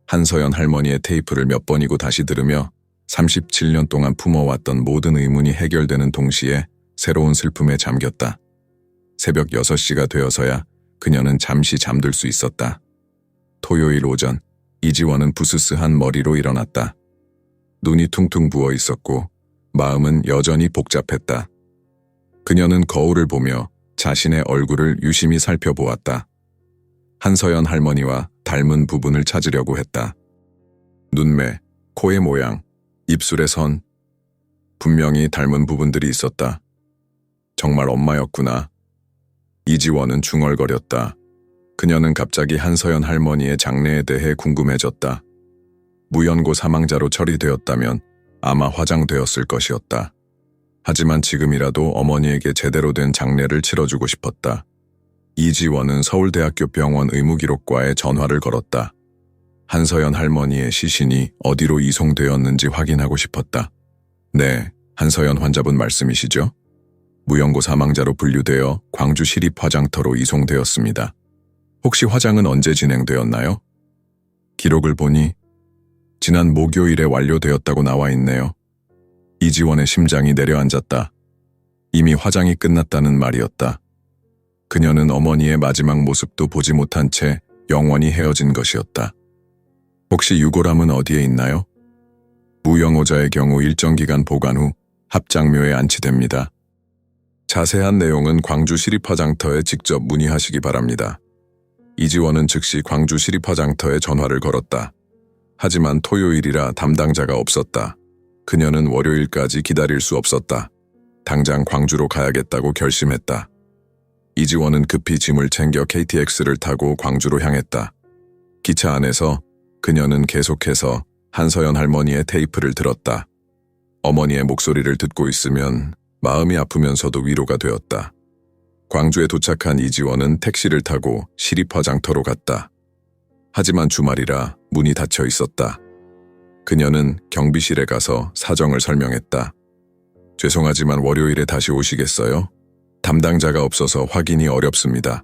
한서연 할머니의 테이프를 몇 번이고 다시 들으며 37년 동안 품어왔던 모든 의문이 해결되는 동시에 새로운 슬픔에 잠겼다. 새벽 6시가 되어서야 그녀는 잠시 잠들 수 있었다. 토요일 오전, 이지원은 부스스한 머리로 일어났다. 눈이 퉁퉁 부어 있었고 마음은 여전히 복잡했다. 그녀는 거울을 보며 자신의 얼굴을 유심히 살펴보았다. 한서연 할머니와 닮은 부분을 찾으려고 했다. 눈매, 코의 모양, 입술의 선, 분명히 닮은 부분들이 있었다. 정말 엄마였구나. 이지원은 중얼거렸다. 그녀는 갑자기 한서연 할머니의 장래에 대해 궁금해졌다. 무연고 사망자로 처리되었다면 아마 화장되었을 것이었다. 하지만 지금이라도 어머니에게 제대로 된 장례를 치러주고 싶었다. 이지원은 서울대학교 병원 의무기록과에 전화를 걸었다. 한서연 할머니의 시신이 어디로 이송되었는지 확인하고 싶었다. 네, 한서연 환자분 말씀이시죠? 무연고 사망자로 분류되어 광주 시립화장터로 이송되었습니다. 혹시 화장은 언제 진행되었나요? 기록을 보니 지난 목요일에 완료되었다고 나와 있네요. 이지원의 심장이 내려앉았다. 이미 화장이 끝났다는 말이었다. 그녀는 어머니의 마지막 모습도 보지 못한 채 영원히 헤어진 것이었다. 혹시 유골함은 어디에 있나요? 무영호자의 경우 일정 기간 보관 후 합장묘에 안치됩니다. 자세한 내용은 광주 시립화장터에 직접 문의하시기 바랍니다. 이지원은 즉시 광주 시립화장터에 전화를 걸었다. 하지만 토요일이라 담당자가 없었다. 그녀는 월요일까지 기다릴 수 없었다. 당장 광주로 가야겠다고 결심했다. 이지원은 급히 짐을 챙겨 KTX를 타고 광주로 향했다. 기차 안에서 그녀는 계속해서 한서연 할머니의 테이프를 들었다. 어머니의 목소리를 듣고 있으면 마음이 아프면서도 위로가 되었다. 광주에 도착한 이지원은 택시를 타고 시립화장터로 갔다. 하지만 주말이라 문이 닫혀 있었다. 그녀는 경비실에 가서 사정을 설명했다. 죄송하지만 월요일에 다시 오시겠어요? 담당자가 없어서 확인이 어렵습니다.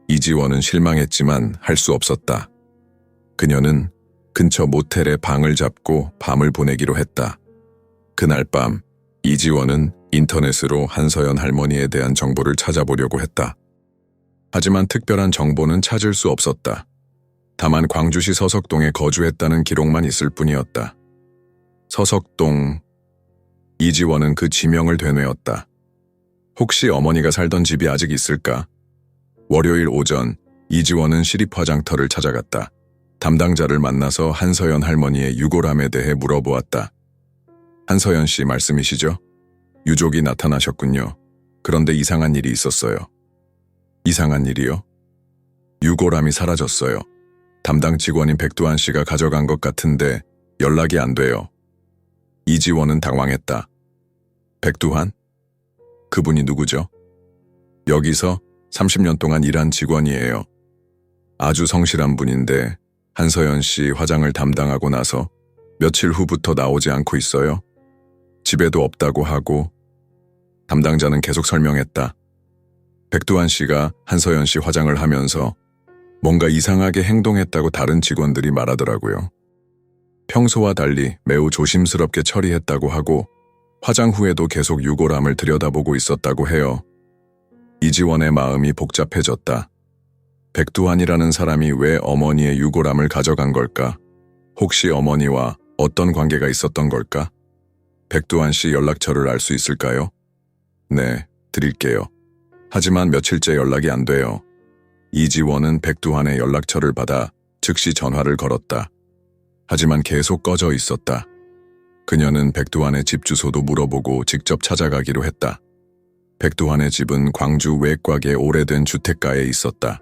이지원은 실망했지만 할 수 없었다. 그녀는 근처 모텔에 방을 잡고 밤을 보내기로 했다. 그날 밤 이지원은 인터넷으로 한서연 할머니에 대한 정보를 찾아보려고 했다. 하지만 특별한 정보는 찾을 수 없었다. 다만 광주시 서석동에 거주했다는 기록만 있을 뿐이었다. 서석동. 이지원은 그 지명을 되뇌었다. 혹시 어머니가 살던 집이 아직 있을까? 월요일 오전 이지원은 시립화장터를 찾아갔다. 담당자를 만나서 한서연 할머니의 유골함에 대해 물어보았다. 한서연 씨 말씀이시죠? 유족이 나타나셨군요. 그런데 이상한 일이 있었어요. 이상한 일이요? 유골함이 사라졌어요. 담당 직원인 백두한 씨가 가져간 것 같은데 연락이 안 돼요. 이지원은 당황했다. 백두한? 그분이 누구죠? 여기서 30년 동안 일한 직원이에요. 아주 성실한 분인데 한서연 씨 화장을 담당하고 나서 며칠 후부터 나오지 않고 있어요. 집에도 없다고 하고. 담당자는 계속 설명했다. 백두한 씨가 한서연 씨 화장을 하면서 뭔가 이상하게 행동했다고 다른 직원들이 말하더라고요. 평소와 달리 매우 조심스럽게 처리했다고 하고 화장 후에도 계속 유골함을 들여다보고 있었다고 해요. 이지원의 마음이 복잡해졌다. 백두한이라는 사람이 왜 어머니의 유골함을 가져간 걸까? 혹시 어머니와 어떤 관계가 있었던 걸까? 백두한 씨 연락처를 알 수 있을까요? 네, 드릴게요. 하지만 며칠째 연락이 안 돼요. 이지원은 백두한의 연락처를 받아 즉시 전화를 걸었다. 하지만 계속 꺼져 있었다. 그녀는 백두한의 집 주소도 물어보고 직접 찾아가기로 했다. 백두한의 집은 광주 외곽의 오래된 주택가에 있었다.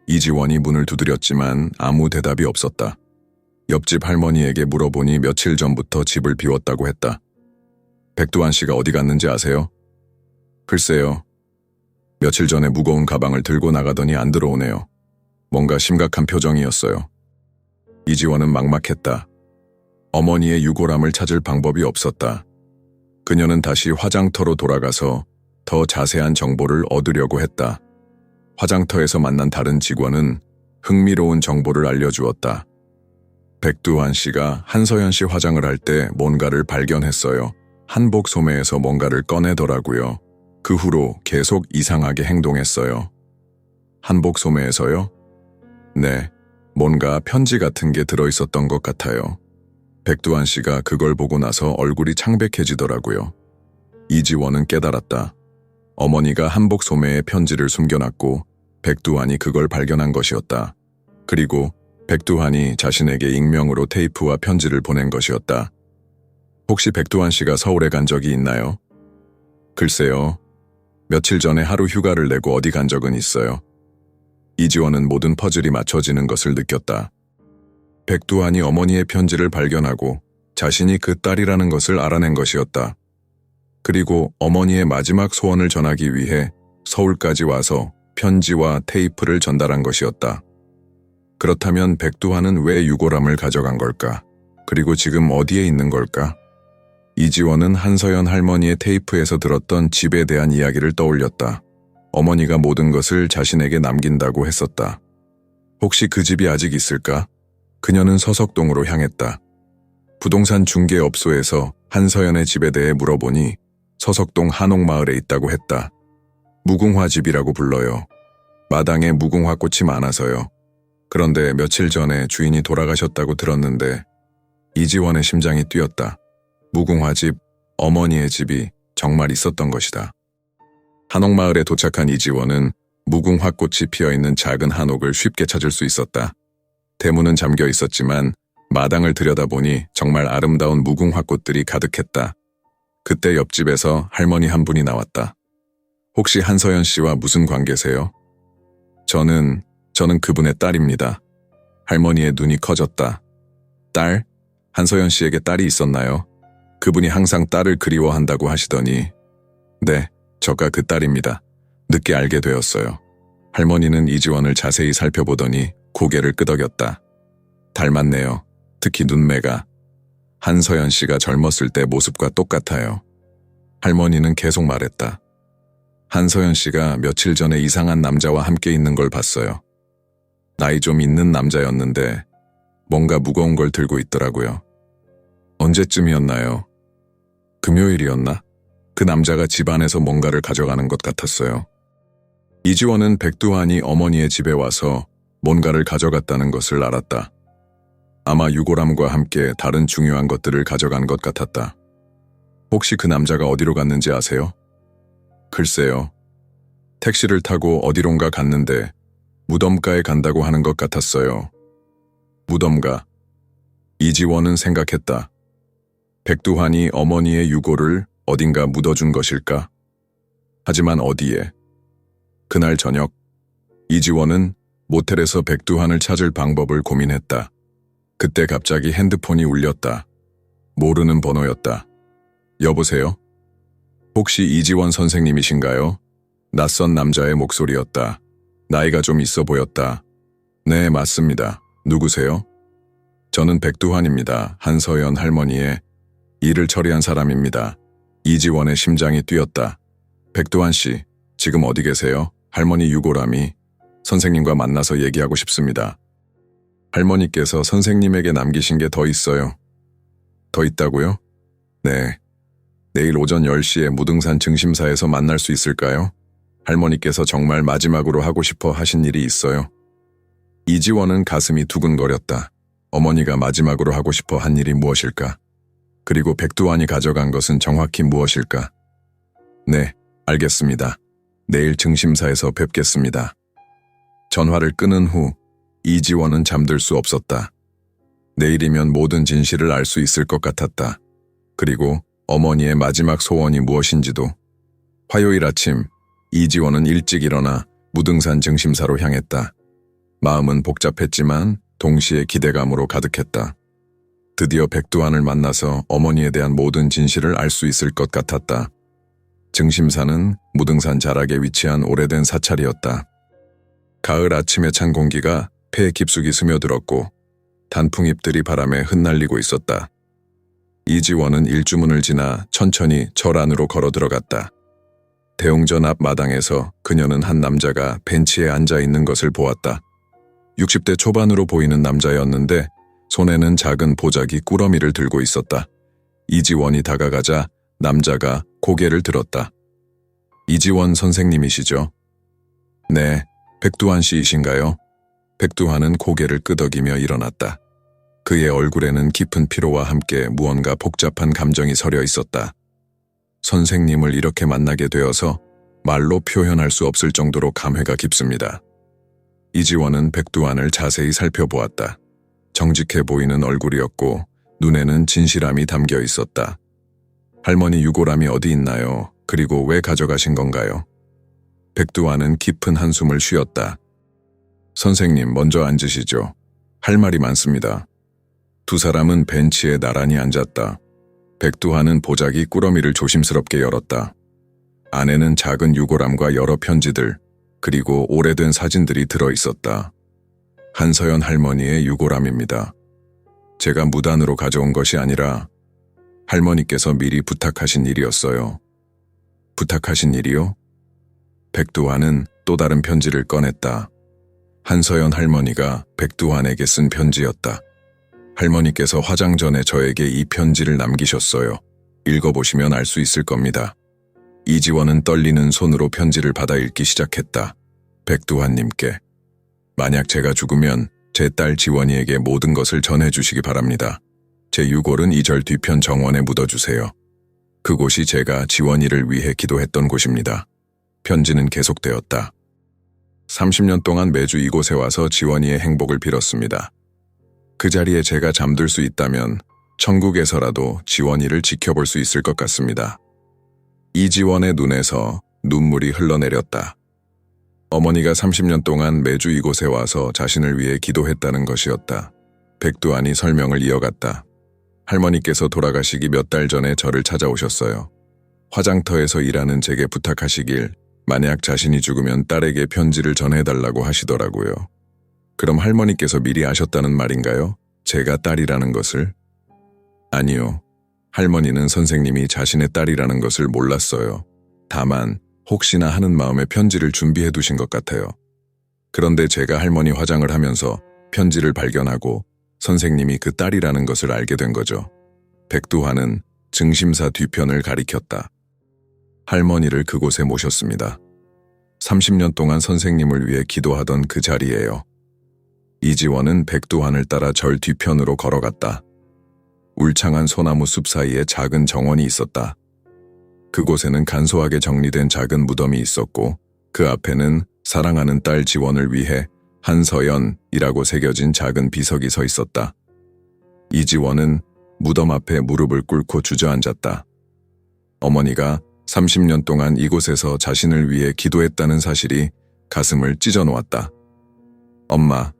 이지원이 문을 두드렸지만 아무 대답이 없었다. 옆집 할머니에게 물어보니 며칠 전부터 집을 비웠다고 했다. 백두한 씨가 어디 갔는지 아세요? 글쎄요. 며칠 전에 무거운 가방을 들고 나가더니 안 들어오네요. 뭔가 심각한 표정이었어요. 이지원은 막막했다. 어머니의 유골함을 찾을 방법이 없었다. 그녀는 다시 화장터로 돌아가서 더 자세한 정보를 얻으려고 했다. 화장터에서 만난 다른 직원은 흥미로운 정보를 알려주었다. 백두한 씨가 한서연 씨 화장을 할 때 뭔가를 발견했어요. 한복 소매에서 뭔가를 꺼내더라고요. 그 후로 계속 이상하게 행동했어요. 한복 소매에서요? 네, 뭔가 편지 같은 게 들어있었던 것 같아요. 백두한 씨가 그걸 보고 나서 얼굴이 창백해지더라고요. 이지원은 깨달았다. 어머니가 한복 소매에 편지를 숨겨놨고 백두한이 그걸 발견한 것이었다. 그리고 백두한이 자신에게 익명으로 테이프와 편지를 보낸 것이었다. 혹시 백두한 씨가 서울에 간 적이 있나요? 글쎄요. 며칠 전에 하루 휴가를 내고 어디 간 적은 있어요. 이지원은 모든 퍼즐이 맞춰지는 것을 느꼈다. 백두한이 어머니의 편지를 발견하고 자신이 그 딸이라는 것을 알아낸 것이었다. 그리고 어머니의 마지막 소원을 전하기 위해 서울까지 와서 편지와 테이프를 전달한 것이었다. 그렇다면 백두한은 왜 유골함을 가져간 걸까? 그리고 지금 어디에 있는 걸까? 이지원은 한서연 할머니의 테이프에서 들었던 집에 대한 이야기를 떠올렸다. 어머니가 모든 것을 자신에게 남긴다고 했었다. 혹시 그 집이 아직 있을까? 그녀는 서석동으로 향했다. 부동산 중개업소에서 한서연의 집에 대해 물어보니 서석동 한옥마을에 있다고 했다. 무궁화집이라고 불러요. 마당에 무궁화꽃이 많아서요. 그런데 며칠 전에 주인이 돌아가셨다고 들었는데 이지원의 심장이 뛰었다. 무궁화집, 어머니의 집이 정말 있었던 것이다. 한옥마을에 도착한 이지원은 무궁화꽃이 피어있는 작은 한옥을 쉽게 찾을 수 있었다. 대문은 잠겨 있었지만 마당을 들여다보니 정말 아름다운 무궁화꽃들이 가득했다. 그때 옆집에서 할머니 한 분이 나왔다. 혹시 한서연 씨와 무슨 관계세요? 저는 그분의 딸입니다. 할머니의 눈이 커졌다. 딸? 한서연 씨에게 딸이 있었나요? 그분이 항상 딸을 그리워한다고 하시더니, 네, 저가 그 딸입니다. 늦게 알게 되었어요. 할머니는 이지원을 자세히 살펴보더니 고개를 끄덕였다. 닮았네요. 특히 눈매가. 한서연 씨가 젊었을 때 모습과 똑같아요. 할머니는 계속 말했다. 한서연 씨가 며칠 전에 이상한 남자와 함께 있는 걸 봤어요. 나이 좀 있는 남자였는데 뭔가 무거운 걸 들고 있더라고요. 언제쯤이었나요? 금요일이었나? 그 남자가 집 안에서 뭔가를 가져가는 것 같았어요. 이지원은 백두환이 어머니의 집에 와서 뭔가를 가져갔다는 것을 알았다. 아마 유골함과 함께 다른 중요한 것들을 가져간 것 같았다. 혹시 그 남자가 어디로 갔는지 아세요? 글쎄요. 택시를 타고 어디론가 갔는데 무덤가에 간다고 하는 것 같았어요. 무덤가. 이지원은 생각했다. 백두환이 어머니의 유골을 어딘가 묻어준 것일까? 하지만 어디에? 그날 저녁, 이지원은 모텔에서 백두환을 찾을 방법을 고민했다. 그때 갑자기 핸드폰이 울렸다. 모르는 번호였다. 여보세요? 혹시 이지원 선생님이신가요? 낯선 남자의 목소리였다. 나이가 좀 있어 보였다. 네, 맞습니다. 누구세요? 저는 백두환입니다. 한서연 할머니의 일을 처리한 사람입니다. 이지원의 심장이 뛰었다. 백두환 씨, 지금 어디 계세요? 할머니 유골함이 선생님과 만나서 얘기하고 싶습니다. 할머니께서 선생님에게 남기신 게 더 있어요. 더 있다고요? 네. 내일 오전 10시에 무등산 증심사에서 만날 수 있을까요? 할머니께서 정말 마지막으로 하고 싶어 하신 일이 있어요. 이지원은 가슴이 두근거렸다. 어머니가 마지막으로 하고 싶어 한 일이 무엇일까? 그리고 백두환이 가져간 것은 정확히 무엇일까? 네, 알겠습니다. 내일 증심사에서 뵙겠습니다. 전화를 끊은 후 이지원은 잠들 수 없었다. 내일이면 모든 진실을 알 수 있을 것 같았다. 그리고 어머니의 마지막 소원이 무엇인지도. 화요일 아침 이지원은 일찍 일어나 무등산 증심사로 향했다. 마음은 복잡했지만 동시에 기대감으로 가득했다. 드디어 백두환을 만나서 어머니에 대한 모든 진실을 알 수 있을 것 같았다. 증심사는 무등산 자락에 위치한 오래된 사찰이었다. 가을 아침에 찬 공기가 폐에 깊숙이 스며들었고 단풍잎들이 바람에 흩날리고 있었다. 이지원은 일주문을 지나 천천히 절 안으로 걸어 들어갔다. 대웅전 앞 마당에서 그녀는 한 남자가 벤치에 앉아 있는 것을 보았다. 60대 초반으로 보이는 남자였는데 손에는 작은 보자기 꾸러미를 들고 있었다. 이지원이 다가가자 남자가 고개를 들었다. 이지원 선생님이시죠? 네, 백두환 씨이신가요? 백두환은 고개를 끄덕이며 일어났다. 그의 얼굴에는 깊은 피로와 함께 무언가 복잡한 감정이 서려 있었다. 선생님을 이렇게 만나게 되어서 말로 표현할 수 없을 정도로 감회가 깊습니다. 이지원은 백두환을 자세히 살펴보았다. 정직해 보이는 얼굴이었고 눈에는 진실함이 담겨 있었다. 할머니 유골함이 어디 있나요? 그리고 왜 가져가신 건가요? 백두환은 깊은 한숨을 쉬었다. 선생님, 먼저 앉으시죠. 할 말이 많습니다. 두 사람은 벤치에 나란히 앉았다. 백두환은 보자기 꾸러미를 조심스럽게 열었다. 안에는 작은 유골함과 여러 편지들, 그리고 오래된 사진들이 들어있었다. 한서연 할머니의 유골함입니다. 제가 무단으로 가져온 것이 아니라 할머니께서 미리 부탁하신 일이었어요. 부탁하신 일이요? 백두환은 또 다른 편지를 꺼냈다. 한서연 할머니가 백두환에게 쓴 편지였다. 할머니께서 화장 전에 저에게 이 편지를 남기셨어요. 읽어보시면 알 수 있을 겁니다. 이지원은 떨리는 손으로 편지를 받아 읽기 시작했다. 백두환님께. 만약 제가 죽으면 제 딸 지원이에게 모든 것을 전해주시기 바랍니다. 제 유골은 이 절 뒤편 정원에 묻어주세요. 그곳이 제가 지원이를 위해 기도했던 곳입니다. 편지는 계속되었다. 30년 동안 매주 이곳에 와서 지원이의 행복을 빌었습니다. 그 자리에 제가 잠들 수 있다면 천국에서라도 지원이를 지켜볼 수 있을 것 같습니다. 이지원의 눈에서 눈물이 흘러내렸다. 어머니가 30년 동안 매주 이곳에 와서 자신을 위해 기도했다는 것이었다. 백두환이 설명을 이어갔다. 할머니께서 돌아가시기 몇 달 전에 저를 찾아오셨어요. 화장터에서 일하는 제게 부탁하시길 만약 자신이 죽으면 딸에게 편지를 전해달라고 하시더라고요. 그럼 할머니께서 미리 아셨다는 말인가요? 제가 딸이라는 것을? 아니요. 할머니는 선생님이 자신의 딸이라는 것을 몰랐어요. 다만 혹시나 하는 마음에 편지를 준비해 두신 것 같아요. 그런데 제가 할머니 화장을 하면서 편지를 발견하고 선생님이 그 딸이라는 것을 알게 된 거죠. 백두환은 증심사 뒤편을 가리켰다. 할머니를 그곳에 모셨습니다. 30년 동안 선생님을 위해 기도하던 그 자리예요. 이지원은 백두환을 따라 절 뒤편으로 걸어갔다. 울창한 소나무 숲 사이에 작은 정원이 있었다. 그곳에는 간소하게 정리된 작은 무덤이 있었고 그 앞에는 사랑하는 딸 지원을 위해 한서연이라고 새겨진 작은 비석이 서 있었다. 이지원은 무덤 앞에 무릎을 꿇고 주저앉았다. 어머니가 30년 동안 이곳에서 자신을 위해 기도했다는 사실이 가슴을 찢어놓았다. 엄마.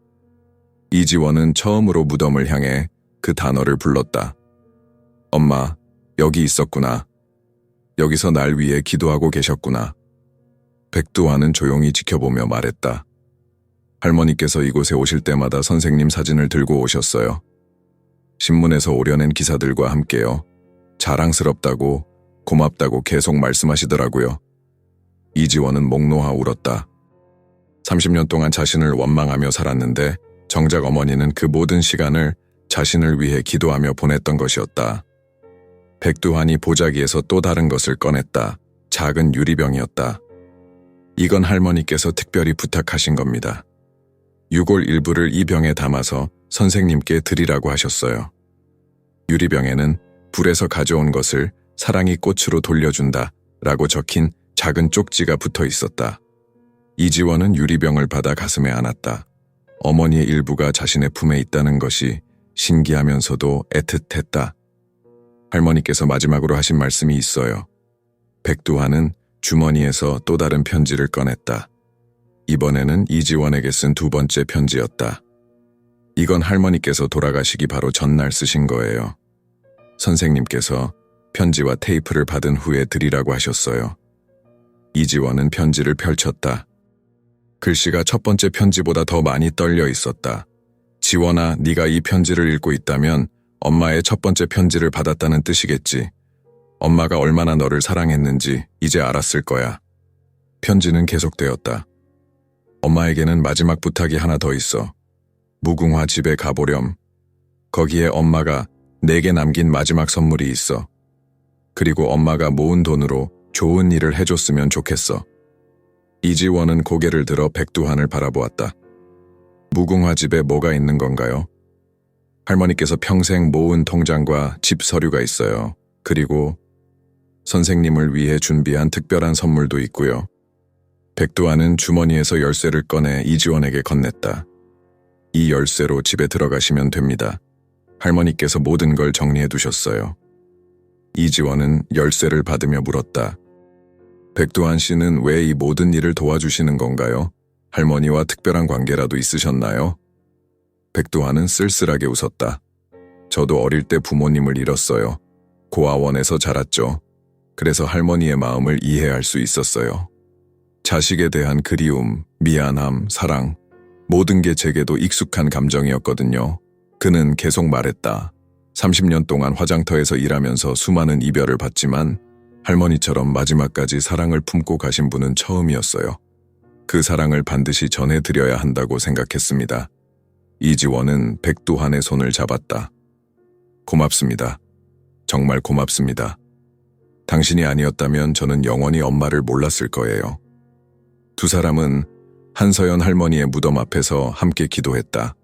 이지원은 처음으로 무덤을 향해 그 단어를 불렀다. 엄마, 여기 있었구나. 여기서 날 위해 기도하고 계셨구나. 백두환은 조용히 지켜보며 말했다. 할머니께서 이곳에 오실 때마다 선생님 사진을 들고 오셨어요. 신문에서 오려낸 기사들과 함께요. 자랑스럽다고, 고맙다고 계속 말씀하시더라고요. 이지원은 목 놓아 울었다. 30년 동안 자신을 원망하며 살았는데 정작 어머니는 그 모든 시간을 자신을 위해 기도하며 보냈던 것이었다. 백두환이 보자기에서 또 다른 것을 꺼냈다. 작은 유리병이었다. 이건 할머니께서 특별히 부탁하신 겁니다. 유골 일부를 이 병에 담아서 선생님께 드리라고 하셨어요. 유리병에는 불에서 가져온 것을 사랑이 꽃으로 돌려준다 라고 적힌 작은 쪽지가 붙어 있었다. 이지원은 유리병을 받아 가슴에 안았다. 어머니의 일부가 자신의 품에 있다는 것이 신기하면서도 애틋했다. 할머니께서 마지막으로 하신 말씀이 있어요. 백두환은 주머니에서 또 다른 편지를 꺼냈다. 이번에는 이지원에게 쓴 두 번째 편지였다. 이건 할머니께서 돌아가시기 바로 전날 쓰신 거예요. 선생님께서 편지와 테이프를 받은 후에 드리라고 하셨어요. 이지원은 편지를 펼쳤다. 글씨가 첫 번째 편지보다 더 많이 떨려 있었다. 지원아, 네가 이 편지를 읽고 있다면 엄마의 첫 번째 편지를 받았다는 뜻이겠지. 엄마가 얼마나 너를 사랑했는지 이제 알았을 거야. 편지는 계속되었다. 엄마에게는 마지막 부탁이 하나 더 있어. 무궁화 집에 가보렴. 거기에 엄마가 내게 남긴 마지막 선물이 있어. 그리고 엄마가 모은 돈으로 좋은 일을 해줬으면 좋겠어. 이지원은 고개를 들어 백두환을 바라보았다. 무궁화 집에 뭐가 있는 건가요? 할머니께서 평생 모은 통장과 집 서류가 있어요. 그리고 선생님을 위해 준비한 특별한 선물도 있고요. 백두환은 주머니에서 열쇠를 꺼내 이지원에게 건넸다. 이 열쇠로 집에 들어가시면 됩니다. 할머니께서 모든 걸 정리해 두셨어요. 이지원은 열쇠를 받으며 물었다. 백두환 씨는 왜 이 모든 일을 도와주시는 건가요? 할머니와 특별한 관계라도 있으셨나요? 백두환은 쓸쓸하게 웃었다. 저도 어릴 때 부모님을 잃었어요. 고아원에서 자랐죠. 그래서 할머니의 마음을 이해할 수 있었어요. 자식에 대한 그리움, 미안함, 사랑, 모든 게 제게도 익숙한 감정이었거든요. 그는 계속 말했다. 30년 동안 화장터에서 일하면서 수많은 이별을 받지만 할머니처럼 마지막까지 사랑을 품고 가신 분은 처음이었어요. 그 사랑을 반드시 전해드려야 한다고 생각했습니다. 이지원은 백두환의 손을 잡았다. 고맙습니다. 정말 고맙습니다. 당신이 아니었다면 저는 영원히 엄마를 몰랐을 거예요. 두 사람은 한서연 할머니의 무덤 앞에서 함께 기도했다.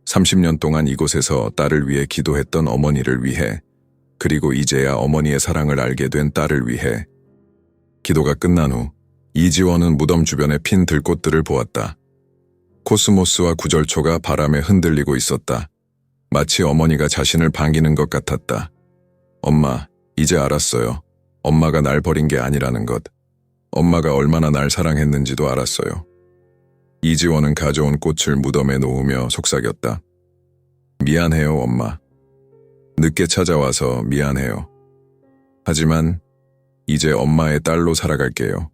30년 동안 이곳에서 딸을 위해 기도했던 어머니를 위해, 그리고 이제야 어머니의 사랑을 알게 된 딸을 위해. 기도가 끝난 후 이지원은 무덤 주변에 핀 들꽃들을 보았다. 코스모스와 구절초가 바람에 흔들리고 있었다. 마치 어머니가 자신을 반기는 것 같았다. 엄마, 이제 알았어요. 엄마가 날 버린 게 아니라는 것. 엄마가 얼마나 날 사랑했는지도 알았어요. 이지원은 가져온 꽃을 무덤에 놓으며 속삭였다. 미안해요, 엄마. 늦게 찾아와서 미안해요. 하지만 이제 엄마의 딸로 살아갈게요.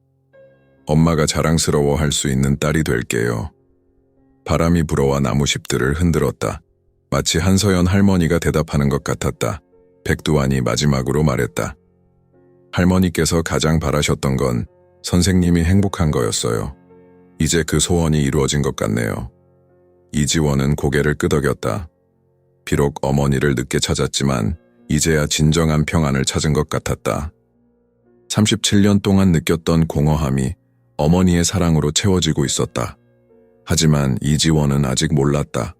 엄마가 자랑스러워할 수 있는 딸이 될게요. 바람이 불어와 나무잎들을 흔들었다. 마치 한서연 할머니가 대답하는 것 같았다. 백두환이 마지막으로 말했다. 할머니께서 가장 바라셨던 건 선생님이 행복한 거였어요. 이제 그 소원이 이루어진 것 같네요. 이지원은 고개를 끄덕였다. 비록 어머니를 늦게 찾았지만 이제야 진정한 평안을 찾은 것 같았다. 37년 동안 느꼈던 공허함이 어머니의 사랑으로 채워지고 있었다. 하지만 이지원은 아직 몰랐다.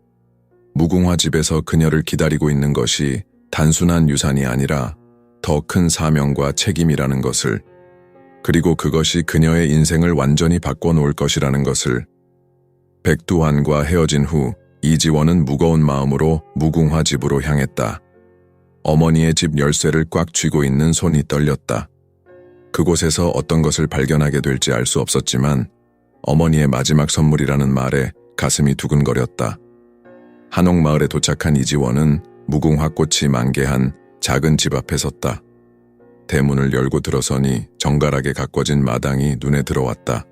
무궁화 집에서 그녀를 기다리고 있는 것이 단순한 유산이 아니라 더 큰 사명과 책임이라는 것을, 그리고 그것이 그녀의 인생을 완전히 바꿔놓을 것이라는 것을. 백두환과 헤어진 후 이지원은 무거운 마음으로 무궁화 집으로 향했다. 어머니의 집 열쇠를 꽉 쥐고 있는 손이 떨렸다. 그곳에서 어떤 것을 발견하게 될지 알 수 없었지만 어머니의 마지막 선물이라는 말에 가슴이 두근거렸다. 한옥마을에 도착한 이지원은 무궁화 꽃이 만개한 작은 집 앞에 섰다. 대문을 열고 들어서니 정갈하게 가꿔진 마당이 눈에 들어왔다.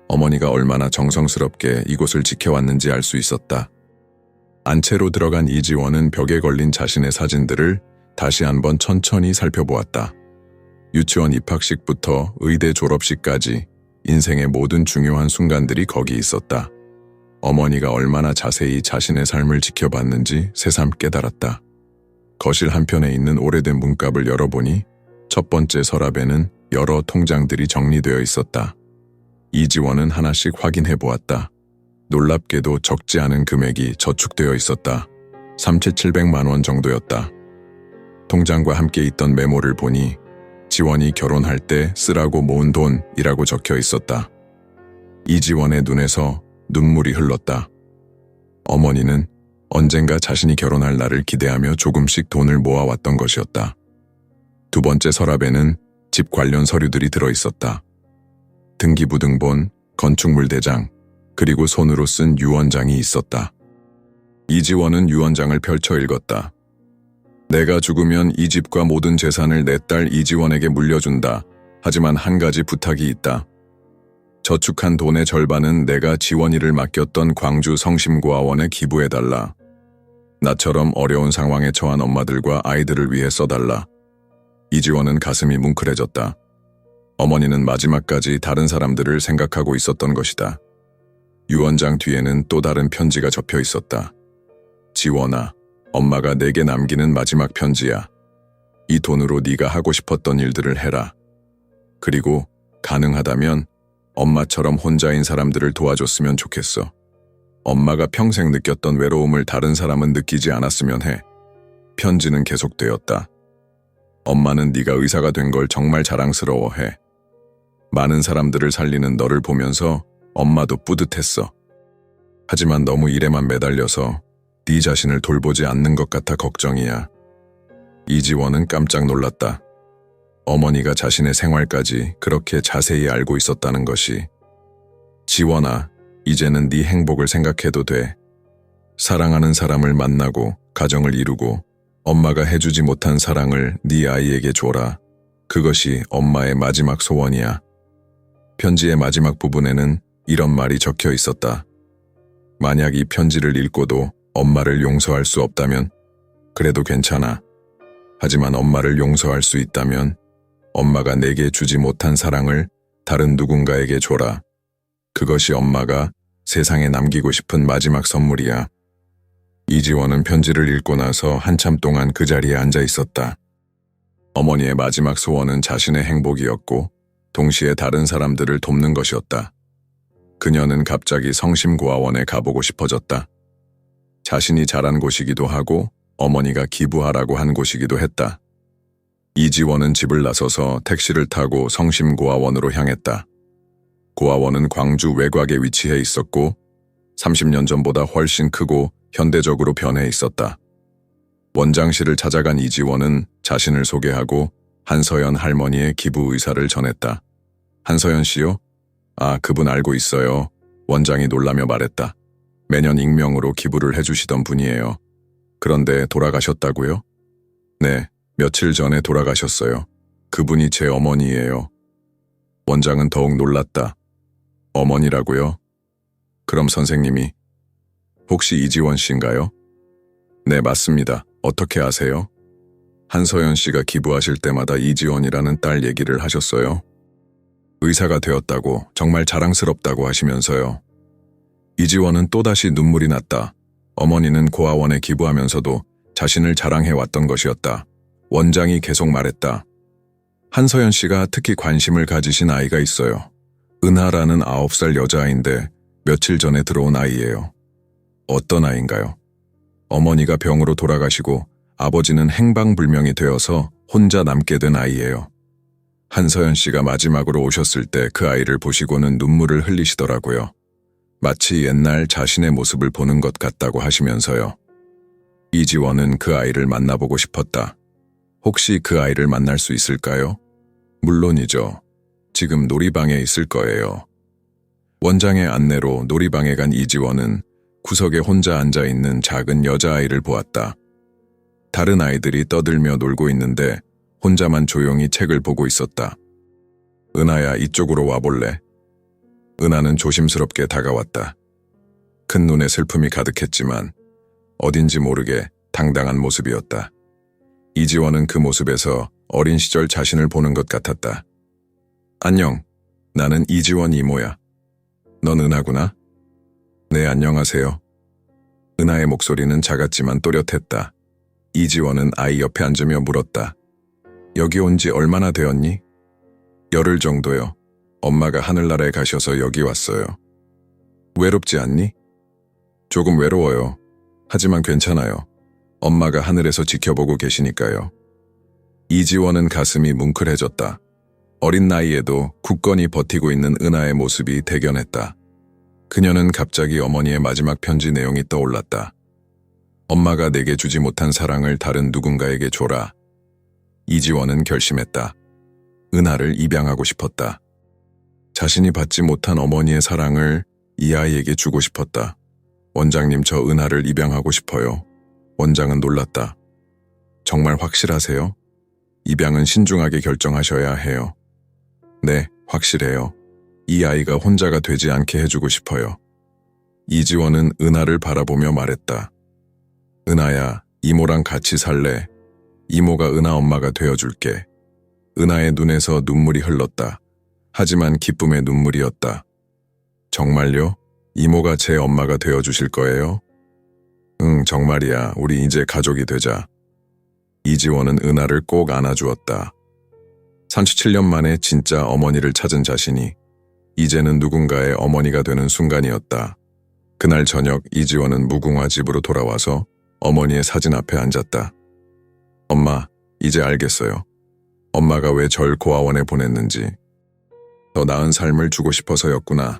어머니가 얼마나 정성스럽게 이곳을 지켜왔는지 알 수 있었다. 안채로 들어간 이지원은 벽에 걸린 자신의 사진들을 다시 한번 천천히 살펴보았다. 유치원 입학식부터 의대 졸업식까지 인생의 모든 중요한 순간들이 거기 있었다. 어머니가 얼마나 자세히 자신의 삶을 지켜봤는지 새삼 깨달았다. 거실 한편에 있는 오래된 문갑을 열어보니 첫 번째 서랍에는 여러 통장들이 정리되어 있었다. 이지원은 하나씩 확인해 보았다. 놀랍게도 적지 않은 금액이 저축되어 있었다. 3,700만 원 정도였다. 통장과 함께 있던 메모를 보니 지원이 결혼할 때 쓰라고 모은 돈이라고 적혀 있었다. 이지원의 눈에서 눈물이 흘렀다. 어머니는 언젠가 자신이 결혼할 날을 기대하며 조금씩 돈을 모아왔던 것이었다. 두 번째 서랍에는 집 관련 서류들이 들어있었다. 등기부등본, 건축물 대장, 그리고 손으로 쓴 유언장이 있었다. 이지원은 유언장을 펼쳐 읽었다. 내가 죽으면 이 집과 모든 재산을 내 딸 이지원에게 물려준다. 하지만 한 가지 부탁이 있다. 저축한 돈의 절반은 내가 지원이를 맡겼던 광주 성심고아원에 기부해달라. 나처럼 어려운 상황에 처한 엄마들과 아이들을 위해 써달라. 이지원은 가슴이 뭉클해졌다. 어머니는 마지막까지 다른 사람들을 생각하고 있었던 것이다. 유언장 뒤에는 또 다른 편지가 접혀 있었다. 지원아, 엄마가 내게 남기는 마지막 편지야. 이 돈으로 네가 하고 싶었던 일들을 해라. 그리고 가능하다면 엄마처럼 혼자인 사람들을 도와줬으면 좋겠어. 엄마가 평생 느꼈던 외로움을 다른 사람은 느끼지 않았으면 해. 편지는 계속되었다. 엄마는 네가 의사가 된 걸 정말 자랑스러워해. 많은 사람들을 살리는 너를 보면서 엄마도 뿌듯했어. 하지만 너무 일에만 매달려서 네 자신을 돌보지 않는 것 같아 걱정이야. 이지원은 깜짝 놀랐다. 어머니가 자신의 생활까지 그렇게 자세히 알고 있었다는 것이. 지원아, 이제는 네 행복을 생각해도 돼. 사랑하는 사람을 만나고 가정을 이루고 엄마가 해주지 못한 사랑을 네 아이에게 줘라. 그것이 엄마의 마지막 소원이야. 편지의 마지막 부분에는 이런 말이 적혀 있었다. 만약 이 편지를 읽고도 엄마를 용서할 수 없다면 그래도 괜찮아. 하지만 엄마를 용서할 수 있다면 엄마가 내게 주지 못한 사랑을 다른 누군가에게 줘라. 그것이 엄마가 세상에 남기고 싶은 마지막 선물이야. 이지원은 편지를 읽고 나서 한참 동안 그 자리에 앉아 있었다. 어머니의 마지막 소원은 자신의 행복이었고 동시에 다른 사람들을 돕는 것이었다. 그녀는 갑자기 성심고아원에 가보고 싶어졌다. 자신이 자란 곳이기도 하고 어머니가 기부하라고 한 곳이기도 했다. 이지원은 집을 나서서 택시를 타고 성심고아원으로 향했다. 고아원은 광주 외곽에 위치해 있었고 30년 전보다 훨씬 크고 현대적으로 변해 있었다. 원장실을 찾아간 이지원은 자신을 소개하고 한서연 할머니의 기부 의사를 전했다. 한서연 씨요? 아, 그분 알고 있어요. 원장이 놀라며 말했다. 매년 익명으로 기부를 해주시던 분이에요. 그런데 돌아가셨다고요? 네, 며칠 전에 돌아가셨어요. 그분이 제 어머니예요. 원장은 더욱 놀랐다. 어머니라고요? 그럼 선생님이 혹시 이지원 씨인가요? 네, 맞습니다. 어떻게 아세요? 한서연 씨가 기부하실 때마다 이지원이라는 딸 얘기를 하셨어요. 의사가 되었다고 정말 자랑스럽다고 하시면서요. 이지원은 또다시 눈물이 났다. 어머니는 고아원에 기부하면서도 자신을 자랑해왔던 것이었다. 원장이 계속 말했다. 한서연 씨가 특히 관심을 가지신 아이가 있어요. 은하라는 9살 여자아이인데 며칠 전에 들어온 아이예요. 어떤 아이인가요? 어머니가 병으로 돌아가시고 아버지는 행방불명이 되어서 혼자 남게 된 아이예요. 한서연 씨가 마지막으로 오셨을 때 그 아이를 보시고는 눈물을 흘리시더라고요. 마치 옛날 자신의 모습을 보는 것 같다고 하시면서요. 이지원은 그 아이를 만나보고 싶었다. 혹시 그 아이를 만날 수 있을까요? 물론이죠. 지금 놀이방에 있을 거예요. 원장의 안내로 놀이방에 간 이지원은 구석에 혼자 앉아있는 작은 여자아이를 보았다. 다른 아이들이 떠들며 놀고 있는데 혼자만 조용히 책을 보고 있었다. 은하야, 이쪽으로 와볼래? 은하는 조심스럽게 다가왔다. 큰 눈에 슬픔이 가득했지만 어딘지 모르게 당당한 모습이었다. 이지원은 그 모습에서 어린 시절 자신을 보는 것 같았다. 안녕, 나는 이지원 이모야. 넌 은하구나? 네, 안녕하세요. 은하의 목소리는 작았지만 또렷했다. 이지원은 아이 옆에 앉으며 물었다. 여기 온 지 얼마나 되었니? 열흘 정도요. 엄마가 하늘나라에 가셔서 여기 왔어요. 외롭지 않니? 조금 외로워요. 하지만 괜찮아요. 엄마가 하늘에서 지켜보고 계시니까요. 이지원은 가슴이 뭉클해졌다. 어린 나이에도 굳건히 버티고 있는 은하의 모습이 대견했다. 그녀는 갑자기 어머니의 마지막 편지 내용이 떠올랐다. 엄마가 내게 주지 못한 사랑을 다른 누군가에게 줘라. 이지원은 결심했다. 은하를 입양하고 싶었다. 자신이 받지 못한 어머니의 사랑을 이 아이에게 주고 싶었다. 원장님, 저 은하를 입양하고 싶어요. 원장은 놀랐다. 정말 확실하세요? 입양은 신중하게 결정하셔야 해요. 네, 확실해요. 이 아이가 혼자가 되지 않게 해주고 싶어요. 이지원은 은하를 바라보며 말했다. 은하야, 이모랑 같이 살래. 이모가 은하 엄마가 되어줄게. 은하의 눈에서 눈물이 흘렀다. 하지만 기쁨의 눈물이었다. 정말요? 이모가 제 엄마가 되어주실 거예요? 응, 정말이야. 우리 이제 가족이 되자. 이지원은 은하를 꼭 안아주었다. 37년 만에 진짜 어머니를 찾은 자신이 이제는 누군가의 어머니가 되는 순간이었다. 그날 저녁 이지원은 무궁화 집으로 돌아와서 어머니의 사진 앞에 앉았다. 엄마, 이제 알겠어요. 엄마가 왜 절 고아원에 보냈는지. 더 나은 삶을 주고 싶어서였구나.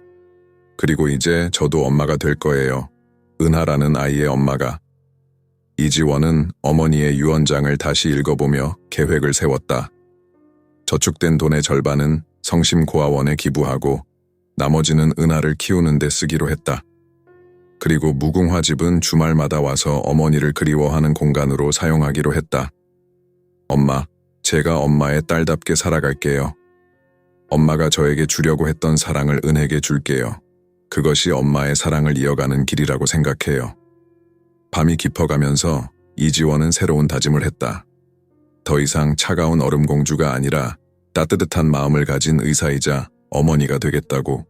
그리고 이제 저도 엄마가 될 거예요. 은하라는 아이의 엄마가. 이지원은 어머니의 유언장을 다시 읽어보며 계획을 세웠다. 저축된 돈의 절반은 성심고아원에 기부하고 나머지는 은하를 키우는 데 쓰기로 했다. 그리고 무궁화집은 주말마다 와서 어머니를 그리워하는 공간으로 사용하기로 했다. 엄마, 제가 엄마의 딸답게 살아갈게요. 엄마가 저에게 주려고 했던 사랑을 은혜에게 줄게요. 그것이 엄마의 사랑을 이어가는 길이라고 생각해요. 밤이 깊어가면서 이지원은 새로운 다짐을 했다. 더 이상 차가운 얼음공주가 아니라 따뜻한 마음을 가진 의사이자 어머니가 되겠다고.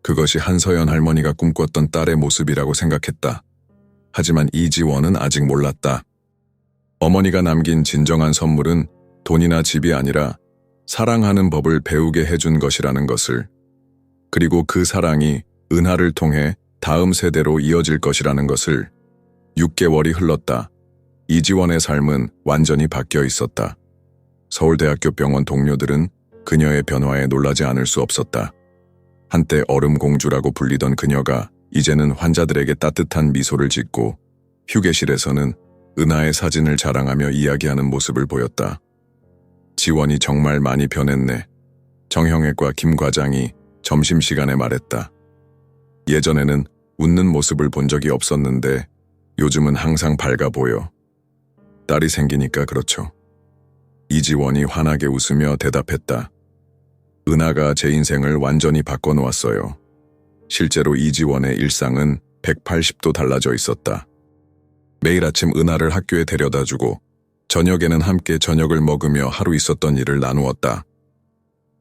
그것이 한서연 할머니가 꿈꿨던 딸의 모습이라고 생각했다. 하지만 이지원은 아직 몰랐다. 어머니가 남긴 진정한 선물은 돈이나 집이 아니라 사랑하는 법을 배우게 해준 것이라는 것을, 그리고 그 사랑이 은하를 통해 다음 세대로 이어질 것이라는 것을. 6개월이 흘렀다. 이지원의 삶은 완전히 바뀌어 있었다. 서울대학교 병원 동료들은 그녀의 변화에 놀라지 않을 수 없었다. 한때 얼음공주라고 불리던 그녀가 이제는 환자들에게 따뜻한 미소를 짓고 휴게실에서는 은하의 사진을 자랑하며 이야기하는 모습을 보였다. 지원이 정말 많이 변했네. 정형외과 김 과장이 점심시간에 말했다. 예전에는 웃는 모습을 본 적이 없었는데 요즘은 항상 밝아 보여. 딸이 생기니까 그렇죠. 이지원이 환하게 웃으며 대답했다. 은하가 제 인생을 완전히 바꿔놓았어요. 실제로 이지원의 일상은 180도 달라져 있었다. 매일 아침 은하를 학교에 데려다주고 저녁에는 함께 저녁을 먹으며 하루 있었던 일을 나누었다.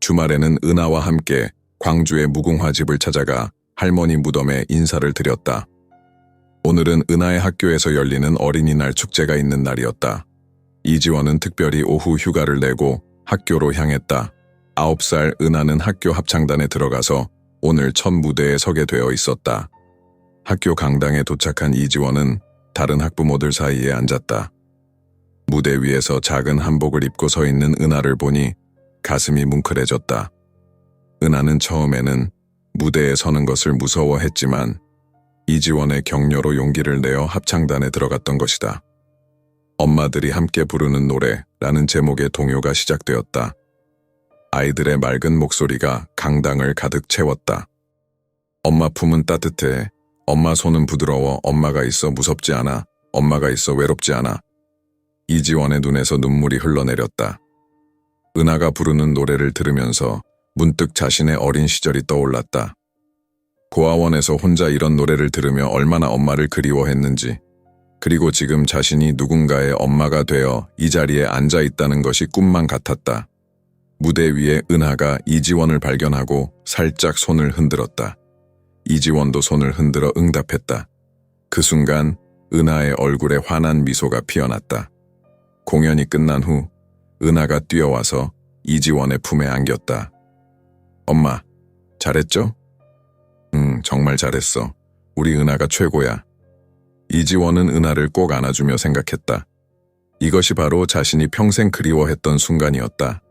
주말에는 은하와 함께 광주의 무궁화집을 찾아가 할머니 무덤에 인사를 드렸다. 오늘은 은하의 학교에서 열리는 어린이날 축제가 있는 날이었다. 이지원은 특별히 오후 휴가를 내고 학교로 향했다. 9살 은하는 학교 합창단에 들어가서 오늘 첫 무대에 서게 되어 있었다. 학교 강당에 도착한 이지원은 다른 학부모들 사이에 앉았다. 무대 위에서 작은 한복을 입고 서 있는 은하를 보니 가슴이 뭉클해졌다. 은하는 처음에는 무대에 서는 것을 무서워했지만 이지원의 격려로 용기를 내어 합창단에 들어갔던 것이다. 엄마들이 함께 부르는 노래라는 제목의 동요가 시작되었다. 아이들의 맑은 목소리가 강당을 가득 채웠다. 엄마 품은 따뜻해. 엄마 손은 부드러워. 엄마가 있어 무섭지 않아. 엄마가 있어 외롭지 않아. 이지원의 눈에서 눈물이 흘러내렸다. 은하가 부르는 노래를 들으면서 문득 자신의 어린 시절이 떠올랐다. 고아원에서 혼자 이런 노래를 들으며 얼마나 엄마를 그리워했는지, 그리고 지금 자신이 누군가의 엄마가 되어 이 자리에 앉아 있다는 것이 꿈만 같았다. 무대 위에 은하가 이지원을 발견하고 살짝 손을 흔들었다. 이지원도 손을 흔들어 응답했다. 그 순간 은하의 얼굴에 환한 미소가 피어났다. 공연이 끝난 후 은하가 뛰어와서 이지원의 품에 안겼다. 엄마, 잘했죠? 응, 정말 잘했어. 우리 은하가 최고야. 이지원은 은하를 꼭 안아주며 생각했다. 이것이 바로 자신이 평생 그리워했던 순간이었다.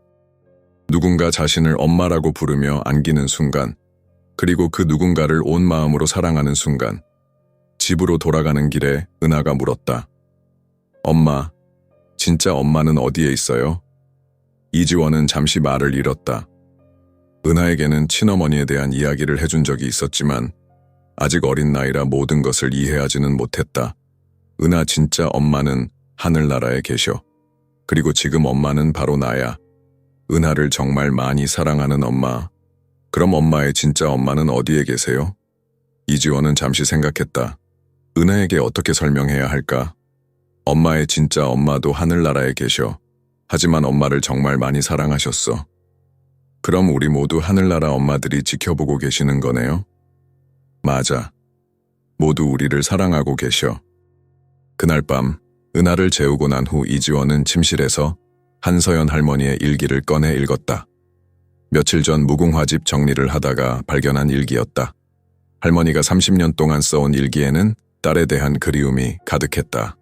누군가 자신을 엄마라고 부르며 안기는 순간, 그리고 그 누군가를 온 마음으로 사랑하는 순간. 집으로 돌아가는 길에 은하가 물었다. 엄마, 진짜 엄마는 어디에 있어요? 이지원은 잠시 말을 잃었다. 은하에게는 친어머니에 대한 이야기를 해준 적이 있었지만 아직 어린 나이라 모든 것을 이해하지는 못했다. 은하 진짜 엄마는 하늘나라에 계셔. 그리고 지금 엄마는 바로 나야. 은하를 정말 많이 사랑하는 엄마. 그럼 엄마의 진짜 엄마는 어디에 계세요? 이지원은 잠시 생각했다. 은하에게 어떻게 설명해야 할까? 엄마의 진짜 엄마도 하늘나라에 계셔. 하지만 엄마를 정말 많이 사랑하셨어. 그럼 우리 모두 하늘나라 엄마들이 지켜보고 계시는 거네요? 맞아. 모두 우리를 사랑하고 계셔. 그날 밤 은하를 재우고 난 후 이지원은 침실에서 한서연 할머니의 일기를 꺼내 읽었다. 며칠 전 무궁화집 정리를 하다가 발견한 일기였다. 할머니가 30년 동안 써온 일기에는 딸에 대한 그리움이 가득했다.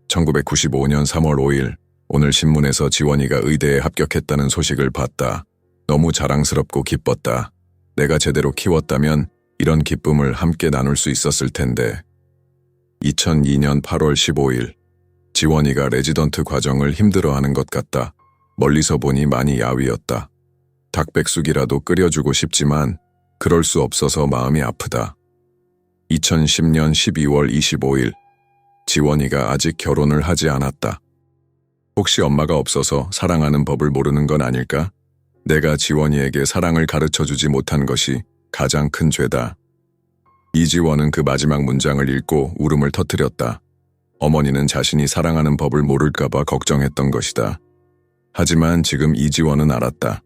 1995년 3월 5일, 오늘 신문에서 지원이가 의대에 합격했다는 소식을 봤다. 너무 자랑스럽고 기뻤다. 내가 제대로 키웠다면 이런 기쁨을 함께 나눌 수 있었을 텐데. 2002년 8월 15일, 지원이가 레지던트 과정을 힘들어하는 것 같다. 멀리서 보니 많이 야위었다. 닭백숙이라도 끓여주고 싶지만 그럴 수 없어서 마음이 아프다. 2010년 12월 25일, 지원이가 아직 결혼을 하지 않았다. 혹시 엄마가 없어서 사랑하는 법을 모르는 건 아닐까? 내가 지원이에게 사랑을 가르쳐주지 못한 것이 가장 큰 죄다. 이지원은 그 마지막 문장을 읽고 울음을 터뜨렸다. 어머니는 자신이 사랑하는 법을 모를까봐 걱정했던 것이다. 하지만 지금 이지원은 알았다.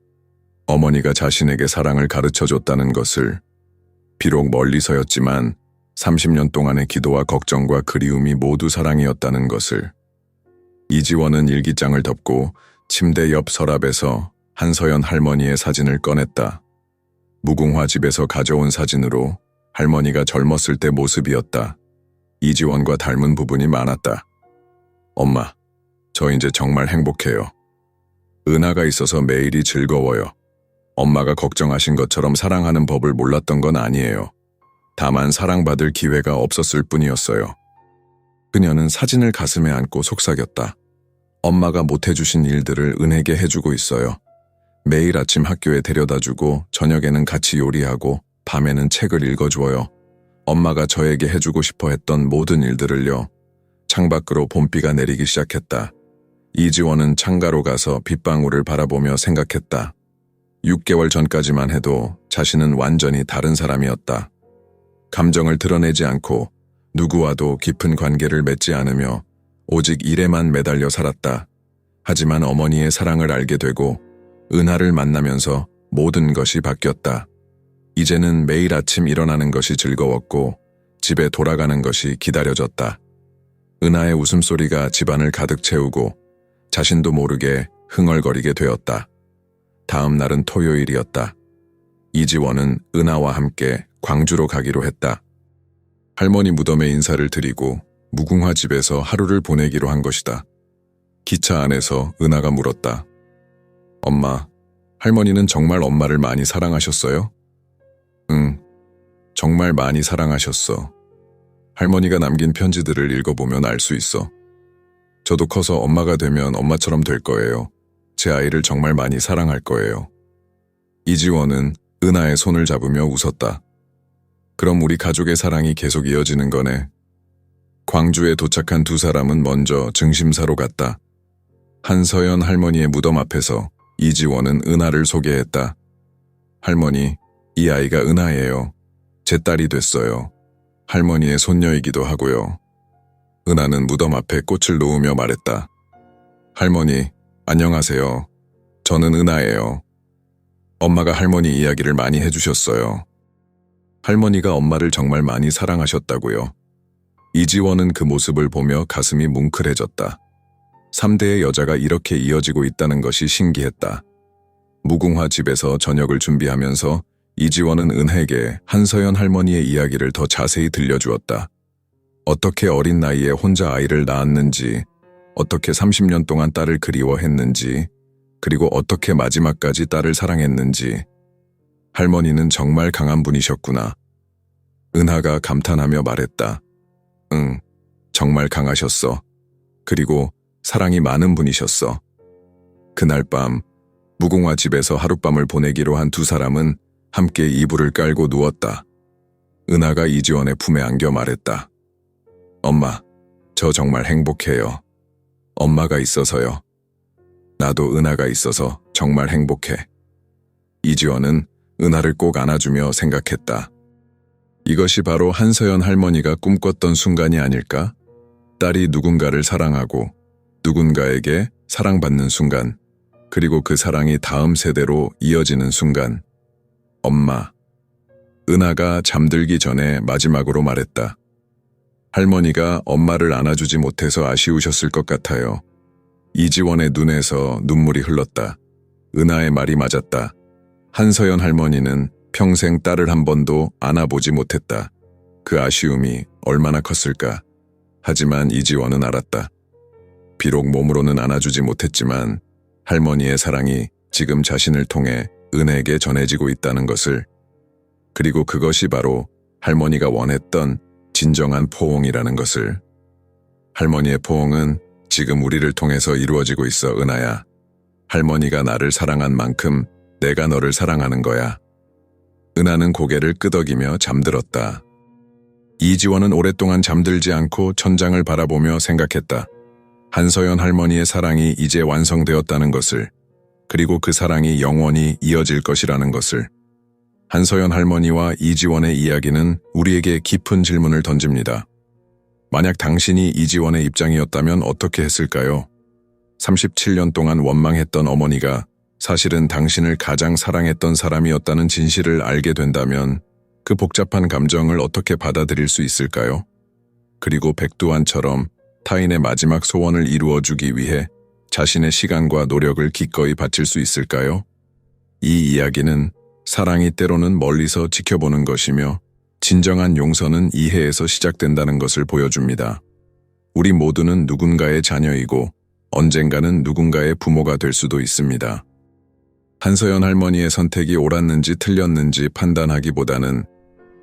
어머니가 자신에게 사랑을 가르쳐줬다는 것을. 비록 멀리서였지만 30년 동안의 기도와 걱정과 그리움이 모두 사랑이었다는 것을. 이지원은 일기장을 덮고 침대 옆 서랍에서 한서연 할머니의 사진을 꺼냈다. 무궁화집에서 가져온 사진으로 할머니가 젊었을 때 모습이었다. 이지원과 닮은 부분이 많았다. 엄마, 저 이제 정말 행복해요. 은하가 있어서 매일이 즐거워요. 엄마가 걱정하신 것처럼 사랑하는 법을 몰랐던 건 아니에요. 다만 사랑받을 기회가 없었을 뿐이었어요. 그녀는 사진을 가슴에 안고 속삭였다. 엄마가 못해주신 일들을 은혜게 해주고 있어요. 매일 아침 학교에 데려다주고 저녁에는 같이 요리하고 밤에는 책을 읽어주어요. 엄마가 저에게 해주고 싶어 했던 모든 일들을요. 창밖으로 봄비가 내리기 시작했다. 이지원은 창가로 가서 빗방울을 바라보며 생각했다. 6개월 전까지만 해도 자신은 완전히 다른 사람이었다. 감정을 드러내지 않고 누구와도 깊은 관계를 맺지 않으며 오직 일에만 매달려 살았다. 하지만 어머니의 사랑을 알게 되고 은하를 만나면서 모든 것이 바뀌었다. 이제는 매일 아침 일어나는 것이 즐거웠고 집에 돌아가는 것이 기다려졌다. 은하의 웃음소리가 집안을 가득 채우고 자신도 모르게 흥얼거리게 되었다. 다음 날은 토요일이었다. 이지원은 은하와 함께 광주로 가기로 했다. 할머니 무덤에 인사를 드리고 무궁화 집에서 하루를 보내기로 한 것이다. 기차 안에서 은하가 물었다. 엄마, 할머니는 정말 엄마를 많이 사랑하셨어요? 응, 정말 많이 사랑하셨어. 할머니가 남긴 편지들을 읽어보면 알 수 있어. 저도 커서 엄마가 되면 엄마처럼 될 거예요. 제 아이를 정말 많이 사랑할 거예요. 이지원은 은하의 손을 잡으며 웃었다. 그럼 우리 가족의 사랑이 계속 이어지는 거네. 광주에 도착한 두 사람은 먼저 증심사로 갔다. 한서연 할머니의 무덤 앞에서 이지원은 은하를 소개했다. 할머니, 이 아이가 은하예요. 제 딸이 됐어요. 할머니의 손녀이기도 하고요. 은하는 무덤 앞에 꽃을 놓으며 말했다. 할머니, 안녕하세요. 저는 은하예요. 엄마가 할머니 이야기를 많이 해주셨어요. 할머니가 엄마를 정말 많이 사랑하셨다고요. 이지원은 그 모습을 보며 가슴이 뭉클해졌다. 3대의 여자가 이렇게 이어지고 있다는 것이 신기했다. 무궁화 집에서 저녁을 준비하면서 이지원은 은혜에게 한서연 할머니의 이야기를 더 자세히 들려주었다. 어떻게 어린 나이에 혼자 아이를 낳았는지, 어떻게 30년 동안 딸을 그리워했는지, 그리고 어떻게 마지막까지 딸을 사랑했는지. 할머니는 정말 강한 분이셨구나. 은하가 감탄하며 말했다. 응, 정말 강하셨어. 그리고 사랑이 많은 분이셨어. 그날 밤 무궁화 집에서 하룻밤을 보내기로 한 두 사람은 함께 이불을 깔고 누웠다. 은하가 이지원의 품에 안겨 말했다. 엄마, 저 정말 행복해요. 엄마가 있어서요. 나도 은하가 있어서 정말 행복해. 이지원은 은하를 꼭 안아주며 생각했다. 이것이 바로 한서연 할머니가 꿈꿨던 순간이 아닐까? 딸이 누군가를 사랑하고 누군가에게 사랑받는 순간, 그리고 그 사랑이 다음 세대로 이어지는 순간. 엄마. 은하가 잠들기 전에 마지막으로 말했다. 할머니가 엄마를 안아주지 못해서 아쉬우셨을 것 같아요. 이지원의 눈에서 눈물이 흘렀다. 은하의 말이 맞았다. 한서연 할머니는 평생 딸을 한 번도 안아보지 못했다. 그 아쉬움이 얼마나 컸을까. 하지만 이지원은 알았다. 비록 몸으로는 안아주지 못했지만 할머니의 사랑이 지금 자신을 통해 은혜에게 전해지고 있다는 것을, 그리고 그것이 바로 할머니가 원했던 진정한 포옹이라는 것을. 할머니의 포옹은 지금 우리를 통해서 이루어지고 있어, 은하야. 할머니가 나를 사랑한 만큼 내가 너를 사랑하는 거야. 은하는 고개를 끄덕이며 잠들었다. 이지원은 오랫동안 잠들지 않고 천장을 바라보며 생각했다. 한서연 할머니의 사랑이 이제 완성되었다는 것을, 그리고 그 사랑이 영원히 이어질 것이라는 것을. 한서연 할머니와 이지원의 이야기는 우리에게 깊은 질문을 던집니다. 만약 당신이 이지원의 입장이었다면 어떻게 했을까요? 37년 동안 원망했던 어머니가 사실은 당신을 가장 사랑했던 사람이었다는 진실을 알게 된다면 그 복잡한 감정을 어떻게 받아들일 수 있을까요? 그리고 백두환처럼 타인의 마지막 소원을 이루어주기 위해 자신의 시간과 노력을 기꺼이 바칠 수 있을까요? 이 이야기는 사랑이 때로는 멀리서 지켜보는 것이며 진정한 용서는 이해에서 시작된다는 것을 보여줍니다. 우리 모두는 누군가의 자녀이고 언젠가는 누군가의 부모가 될 수도 있습니다. 한서연 할머니의 선택이 옳았는지 틀렸는지 판단하기보다는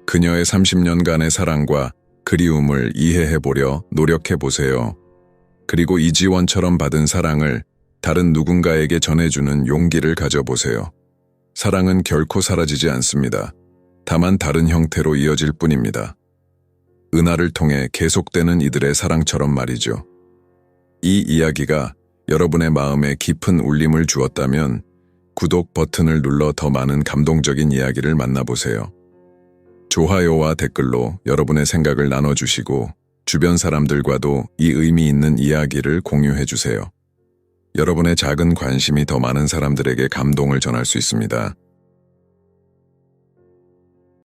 그녀의 30년간의 사랑과 그리움을 이해해보려 노력해보세요. 그리고 이지원처럼 받은 사랑을 다른 누군가에게 전해주는 용기를 가져보세요. 사랑은 결코 사라지지 않습니다. 다만 다른 형태로 이어질 뿐입니다. 은하를 통해 계속되는 이들의 사랑처럼 말이죠. 이 이야기가 여러분의 마음에 깊은 울림을 주었다면 구독 버튼을 눌러 더 많은 감동적인 이야기를 만나보세요. 좋아요와 댓글로 여러분의 생각을 나눠주시고 주변 사람들과도 이 의미 있는 이야기를 공유해주세요. 여러분의 작은 관심이 더 많은 사람들에게 감동을 전할 수 있습니다.